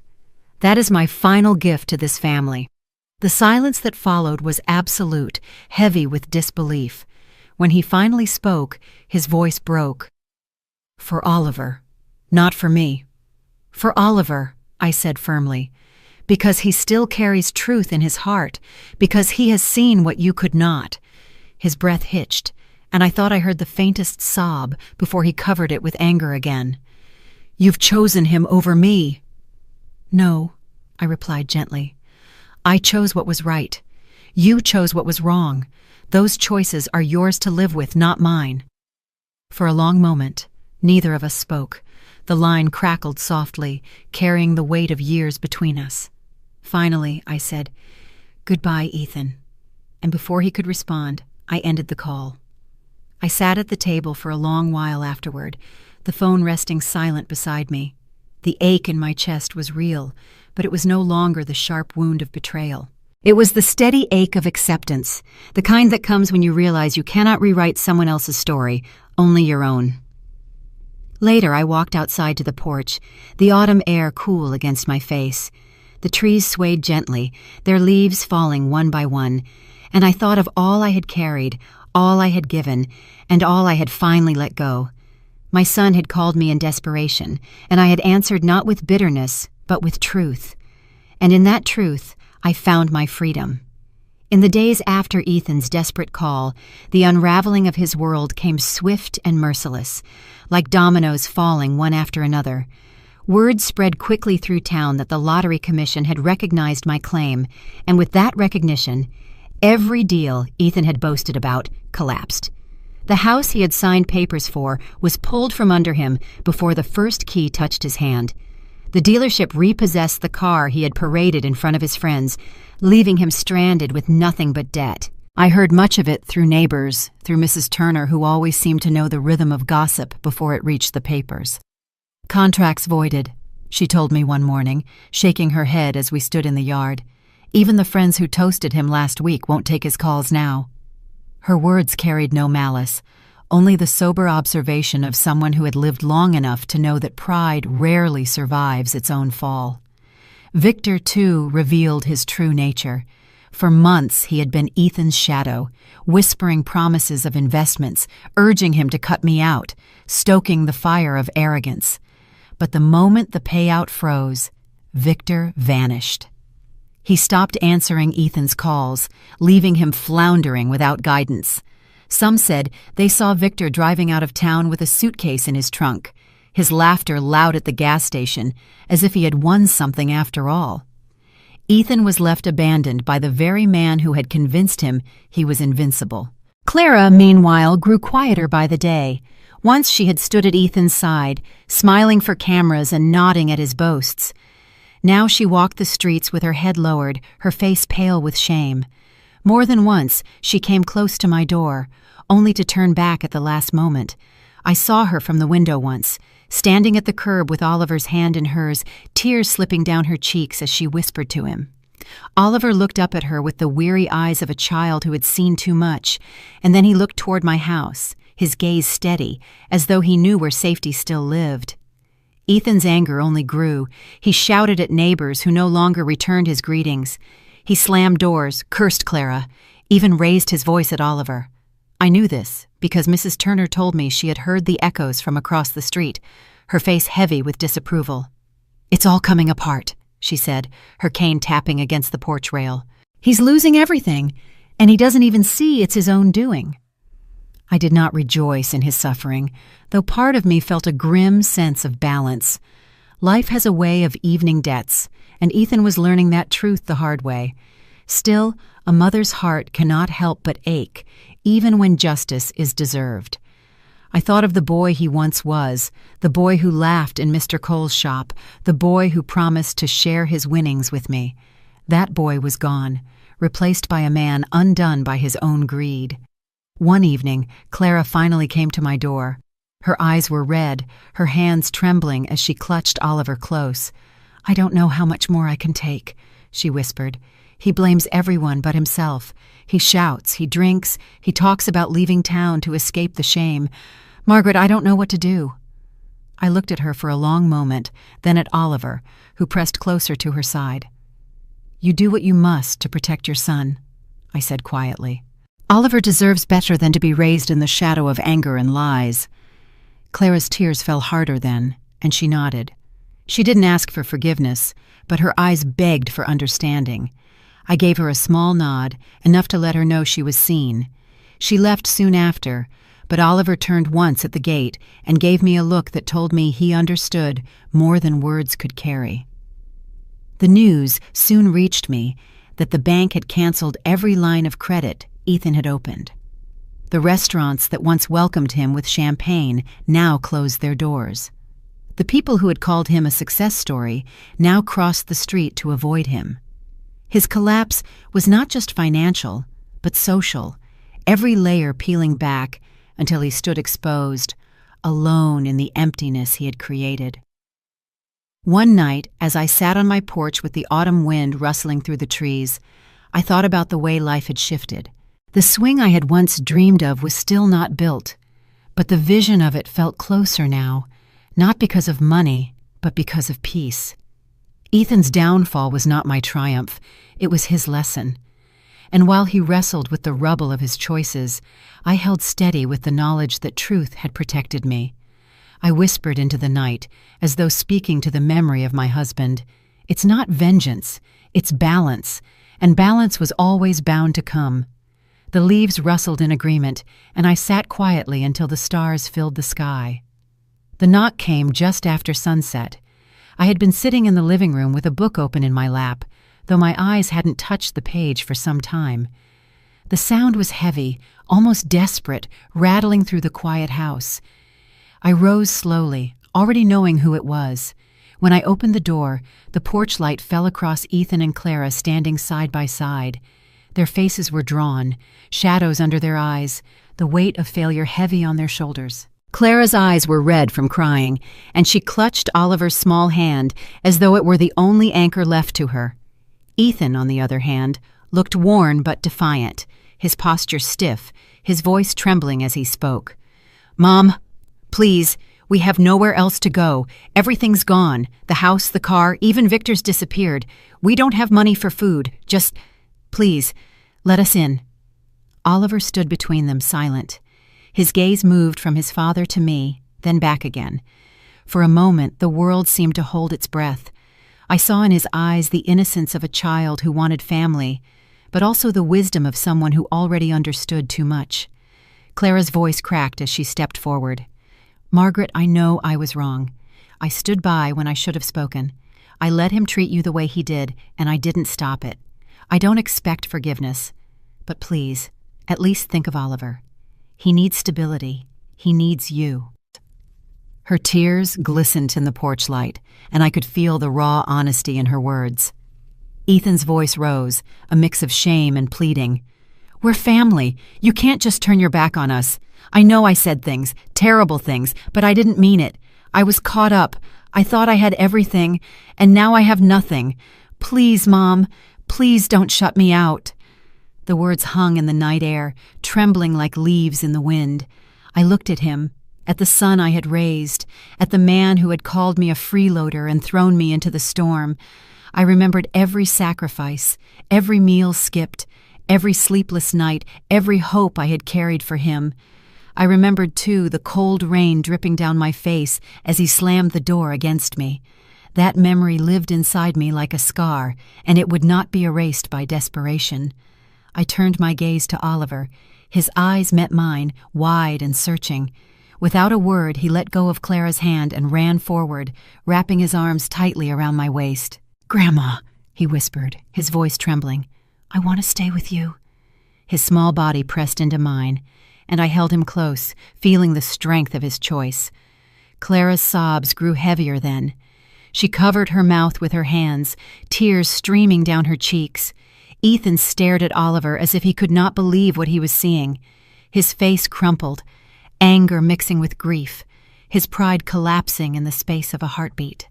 Speaker 1: That is my final gift to this family." The silence that followed was absolute, heavy with disbelief. When he finally spoke, his voice broke. "For Oliver, not for me." "For Oliver," I said firmly, "because he still carries truth in his heart, because he has seen what you could not." His breath hitched, and I thought I heard the faintest sob before he covered it with anger again. "You've chosen him over me." "No," I replied gently. "I chose what was right. You chose what was wrong. Those choices are yours to live with, not mine." For a long moment, neither of us spoke. The line crackled softly, carrying the weight of years between us. Finally, I said, "Goodbye, Ethan." And before he could respond, I ended the call. I sat at the table for a long while afterward, the phone resting silent beside me. The ache in my chest was real, but it was no longer the sharp wound of betrayal. It was the steady ache of acceptance, the kind that comes when you realize you cannot rewrite someone else's story, only your own. Later, I walked outside to the porch, the autumn air cool against my face. The trees swayed gently, their leaves falling one by one, and I thought of all I had carried, all I had given, and all I had finally let go. My son had called me in desperation, and I had answered not with bitterness, but with truth. And in that truth, I found my freedom. In the days after Ethan's desperate call, the unraveling of his world came swift and merciless, like dominoes falling one after another. Word spread quickly through town that the Lottery Commission had recognized my claim, and with that recognition, every deal Ethan had boasted about collapsed. The house he had signed papers for was pulled from under him before the first key touched his hand. The dealership repossessed the car he had paraded in front of his friends, leaving him stranded with nothing but debt. I heard much of it through neighbors, through Mrs. Turner, who always seemed to know the rhythm of gossip before it reached the papers. "Contracts voided," she told me one morning, shaking her head as we stood in the yard. "Even the friends who toasted him last week won't take his calls now." Her words carried no malice, only the sober observation of someone who had lived long enough to know that pride rarely survives its own fall. Victor, too, revealed his true nature. For months he had been Ethan's shadow, whispering promises of investments, urging him to cut me out, stoking the fire of arrogance. But the moment the payout froze, Victor vanished. He stopped answering Ethan's calls, leaving him floundering without guidance. Some said they saw Victor driving out of town with a suitcase in his trunk, his laughter loud at the gas station, as if he had won something after all. Ethan was left abandoned by the very man who had convinced him he was invincible. Clara, meanwhile, grew quieter by the day. Once she had stood at Ethan's side, smiling for cameras and nodding at his boasts. Now she walked the streets with her head lowered, her face pale with shame. More than once, she came close to my door, only to turn back at the last moment. I saw her from the window once, standing at the curb with Oliver's hand in hers, tears slipping down her cheeks as she whispered to him, Oliver looked up at her with the weary eyes of a child who had seen too much, and then he looked toward my house, his gaze steady, as though he knew where safety still lived. Ethan's anger only grew. He shouted at neighbors who no longer returned his greetings. He slammed doors, cursed Clara, even raised his voice at Oliver. I knew this because Mrs. Turner told me she had heard the echoes from across the street, her face heavy with disapproval. "It's all coming apart," she said, her cane tapping against the porch rail. "He's losing everything, and he doesn't even see it's his own doing." I did not rejoice in his suffering, though part of me felt a grim sense of balance. Life has a way of evening debts, and Ethan was learning that truth the hard way. Still, a mother's heart cannot help but ache, even when justice is deserved. I thought of the boy he once was, the boy who laughed in Mr. Cole's shop, the boy who promised to share his winnings with me. That boy was gone, replaced by a man undone by his own greed. One evening, Clara finally came to my door. Her eyes were red, her hands trembling as she clutched Oliver close. "I don't know how much more I can take," she whispered. "He blames everyone but himself. He shouts, he drinks, he talks about leaving town to escape the shame. Margaret, I don't know what to do." I looked at her for a long moment, then at Oliver, who pressed closer to her side. "You do what you must to protect your son," I said quietly. "Oliver deserves better than to be raised in the shadow of anger and lies." Clara's tears fell harder then, and she nodded. She didn't ask for forgiveness, but her eyes begged for understanding. I gave her a small nod, enough to let her know she was seen. She left soon after, but Oliver turned once at the gate and gave me a look that told me he understood more than words could carry. The news soon reached me that the bank had canceled every line of credit Ethan had opened. The restaurants that once welcomed him with champagne now closed their doors. The people who had called him a success story now crossed the street to avoid him. His collapse was not just financial, but social, every layer peeling back until he stood exposed, alone in the emptiness he had created. One night, as I sat on my porch with the autumn wind rustling through the trees, I thought about the way life had shifted. The swing I had once dreamed of was still not built, but the vision of it felt closer now, not because of money, but because of peace. Ethan's downfall was not my triumph, it was his lesson. And while he wrestled with the rubble of his choices, I held steady with the knowledge that truth had protected me. I whispered into the night, as though speaking to the memory of my husband, "It's not vengeance, it's balance, and balance was always bound to come." The leaves rustled in agreement, and I sat quietly until the stars filled the sky. The knock came just after sunset. I had been sitting in the living room with a book open in my lap, though my eyes hadn't touched the page for some time. The sound was heavy, almost desperate, rattling through the quiet house. I rose slowly, already knowing who it was. When I opened the door, the porch light fell across Ethan and Clara standing side by side. Their faces were drawn, shadows under their eyes, the weight of failure heavy on their shoulders. Clara's eyes were red from crying, and she clutched Oliver's small hand as though it were the only anchor left to her. Ethan, on the other hand, looked worn but defiant, his posture stiff, his voice trembling as he spoke. "Mom, please, we have nowhere else to go. Everything's gone. The house, the car, even Victor's disappeared. We don't have money for food. Just, please, let us in." Oliver stood between them, silent. His gaze moved from his father to me, then back again. For a moment, the world seemed to hold its breath. I saw in his eyes the innocence of a child who wanted family, but also the wisdom of someone who already understood too much. Clara's voice cracked as she stepped forward. "Margaret, I know I was wrong. I stood by when I should have spoken. I let him treat you the way he did, and I didn't stop it. I don't expect forgiveness. But please, at least think of Oliver. He needs stability. He needs you." Her tears glistened in the porch light, and I could feel the raw honesty in her words. Ethan's voice rose, a mix of shame and pleading. "We're family. You can't just turn your back on us. I know I said things, terrible things, but I didn't mean it. I was caught up. I thought I had everything, and now I have nothing. Please, Mom, Please don't shut me out." The words hung in the night air, trembling like leaves in the wind. I looked at him, at the son I had raised, at the man who had called me a freeloader and thrown me into the storm. I remembered every sacrifice, every meal skipped, every sleepless night, every hope I had carried for him. I remembered, too, the cold rain dripping down my face as he slammed the door against me. That memory lived inside me like a scar, and it would not be erased by desperation. I turned my gaze to Oliver. His eyes met mine, wide and searching. Without a word, he let go of Clara's hand and ran forward, wrapping his arms tightly around my waist. "Grandma," he whispered, his voice trembling, "I want to stay with you." His small body pressed into mine, and I held him close, feeling the strength of his choice. Clara's sobs grew heavier then. She covered her mouth with her hands, tears streaming down her cheeks. Ethan stared at Oliver as if he could not believe what he was seeing. His face crumpled, anger mixing with grief, his pride collapsing in the space of a heartbeat.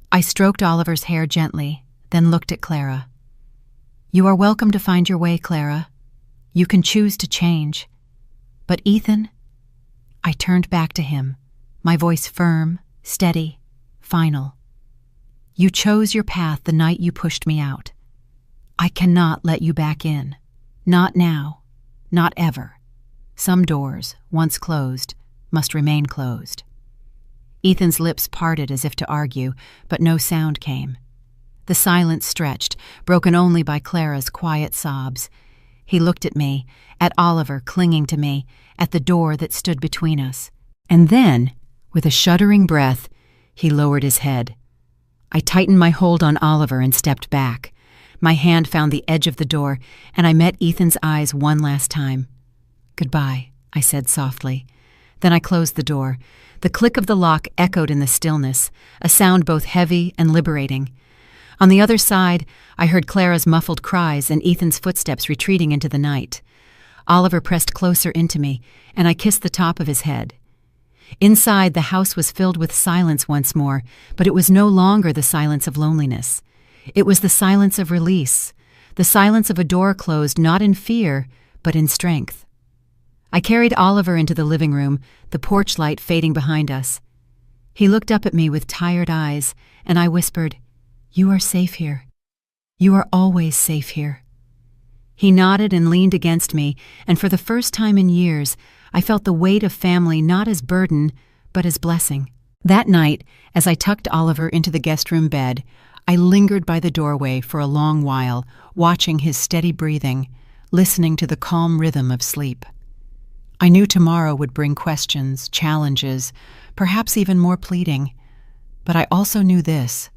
Speaker 1: I stroked Oliver's hair gently, then looked at Clara. "You are welcome to find your way, Clara. You can choose to change. But Ethan," I turned back to him, my voice firm, steady, final. "You chose your path the night you pushed me out. I cannot let you back in. Not now. Not ever. Some doors, once closed, must remain closed." Ethan's lips parted as if to argue, but no sound came. The silence stretched, broken only by Clara's quiet sobs. He looked at me, at Oliver clinging to me, at the door that stood between us. And then, with a shuddering breath, he lowered his head. I tightened my hold on Oliver and stepped back. My hand found the edge of the door, and I met Ethan's eyes one last time. "Goodbye," I said softly. Then I closed the door. The click of the lock echoed in the stillness, a sound both heavy and liberating. On the other side, I heard Clara's muffled cries and Ethan's footsteps retreating into the night. Oliver pressed closer into me, and I kissed the top of his head. Inside, the house was filled with silence once more, but it was no longer the silence of loneliness. It was the silence of release, the silence of a door closed not in fear, but in strength. I carried Oliver into the living room, the porch light fading behind us. He looked up at me with tired eyes, and I whispered, "You are safe here. You are always safe here." He nodded and leaned against me, and for the first time in years, I felt the weight of family not as burden, but as blessing. That night, as I tucked Oliver into the guest room bed, I lingered by the doorway for a long while, watching his steady breathing, listening to the calm rhythm of sleep. I knew tomorrow would bring questions, challenges, perhaps even more pleading. But I also knew this: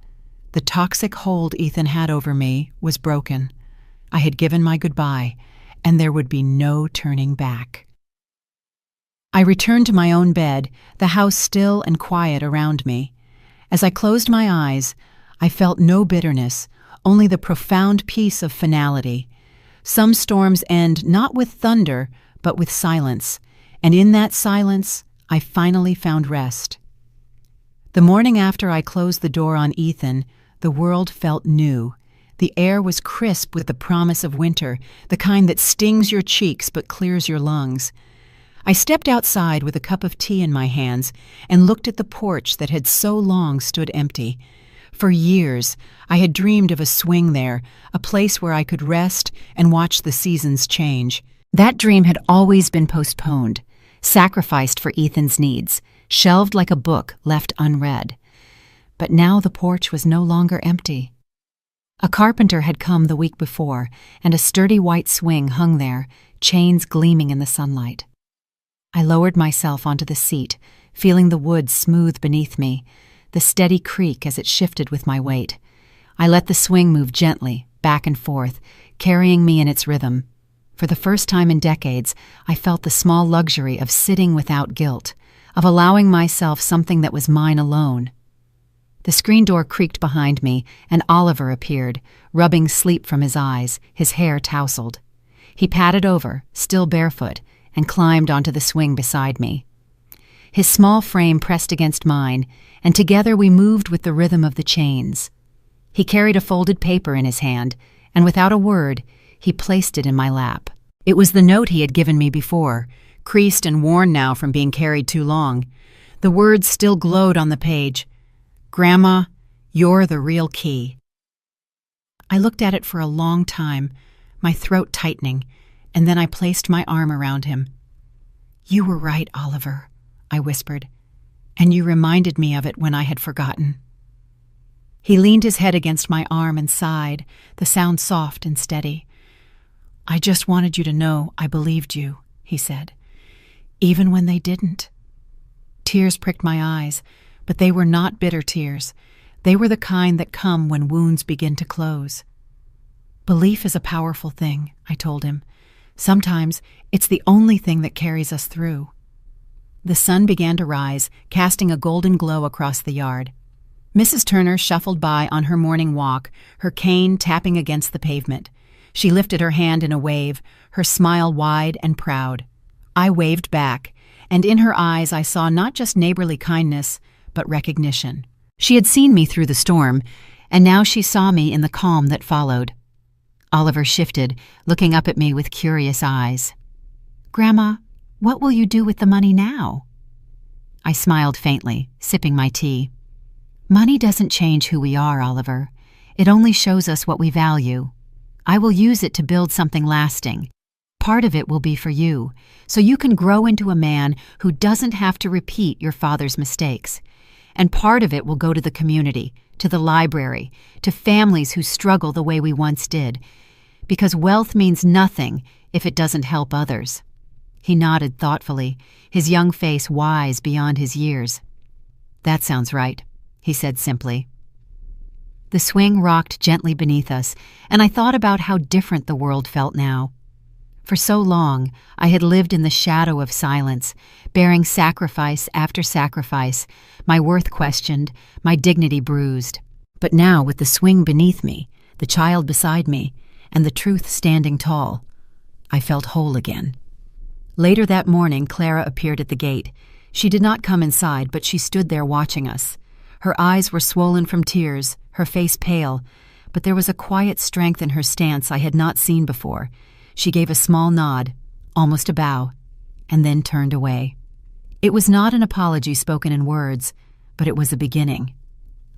Speaker 1: the toxic hold Ethan had over me was broken. I had given my goodbye, and there would be no turning back. I returned to my own bed, the house still and quiet around me. As I closed my eyes, I felt no bitterness, only the profound peace of finality. Some storms end not with thunder, but with silence, and in that silence, I finally found rest. The morning after I closed the door on Ethan, the world felt new. The air was crisp with the promise of winter, the kind that stings your cheeks but clears your lungs. I stepped outside with a cup of tea in my hands and looked at the porch that had so long stood empty. For years, I had dreamed of a swing there, a place where I could rest and watch the seasons change. That dream had always been postponed, sacrificed for Ethan's needs, shelved like a book left unread. But now the porch was no longer empty. A carpenter had come the week before, and a sturdy white swing hung there, chains gleaming in the sunlight. I lowered myself onto the seat, feeling the wood smooth beneath me, the steady creak as it shifted with my weight. I let the swing move gently, back and forth, carrying me in its rhythm. For the first time in decades, I felt the small luxury of sitting without guilt, of allowing myself something that was mine alone. The screen door creaked behind me, and Oliver appeared, rubbing sleep from his eyes, his hair tousled. He padded over, still barefoot, and climbed onto the swing beside me. His small frame pressed against mine, and together we moved with the rhythm of the chains. He carried a folded paper in his hand, and without a word, he placed it in my lap. It was the note he had given me before, creased and worn now from being carried too long. The words still glowed on the page. "Grandma, you're the real key." I looked at it for a long time, my throat tightening, and then I placed my arm around him. "You were right, Oliver," I whispered, "and you reminded me of it when I had forgotten." He leaned his head against my arm and sighed, the sound soft and steady. "I just wanted you to know I believed you," he said, "even when they didn't." Tears pricked my eyes, but they were not bitter tears. They were the kind that come when wounds begin to close. "Belief is a powerful thing," I told him. "Sometimes it's the only thing that carries us through." The sun began to rise, casting a golden glow across the yard. Mrs. Turner shuffled by on her morning walk, her cane tapping against the pavement. She lifted her hand in a wave, her smile wide and proud. I waved back, and in her eyes I saw not just neighborly kindness, but recognition. She had seen me through the storm, and now she saw me in the calm that followed. Oliver shifted, looking up at me with curious eyes. "Grandma, what will you do with the money now?" I smiled faintly, sipping my tea. "Money doesn't change who we are, Oliver. It only shows us what we value. I will use it to build something lasting. Part of it will be for you, so you can grow into a man who doesn't have to repeat your father's mistakes. And part of it will go to the community, to the library, to families who struggle the way we once did. Because wealth means nothing if it doesn't help others." He nodded thoughtfully, his young face wise beyond his years. "That sounds right," he said simply. The swing rocked gently beneath us, and I thought about how different the world felt now. For so long, I had lived in the shadow of silence, bearing sacrifice after sacrifice, my worth questioned, my dignity bruised. But now, with the swing beneath me, the child beside me, and the truth standing tall, I felt whole again. Later that morning, Clara appeared at the gate. She did not come inside, but she stood there watching us. Her eyes were swollen from tears, her face pale, but there was a quiet strength in her stance I had not seen before. She gave a small nod, almost a bow, and then turned away. It was not an apology spoken in words, but it was a beginning.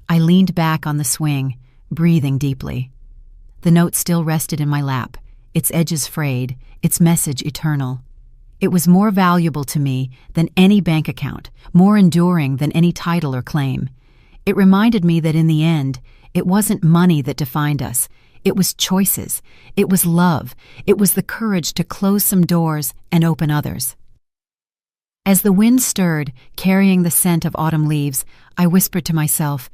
Speaker 1: I leaned back on the swing, breathing deeply. The note still rested in my lap, its edges frayed, its message eternal. It was more valuable to me than any bank account, more enduring than any title or claim. It reminded me that in the end, it wasn't money that defined us. It was choices. It was love. It was the courage to close some doors and open others. As the wind stirred, carrying the scent of autumn leaves, I whispered to myself,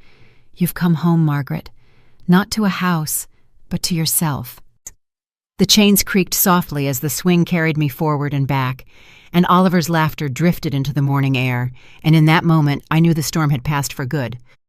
Speaker 1: "You've come home, Margaret. Not to a house, but to yourself." The chains creaked softly as the swing carried me forward and back, and Oliver's laughter drifted into the morning air, and in that moment I knew the storm had passed for good.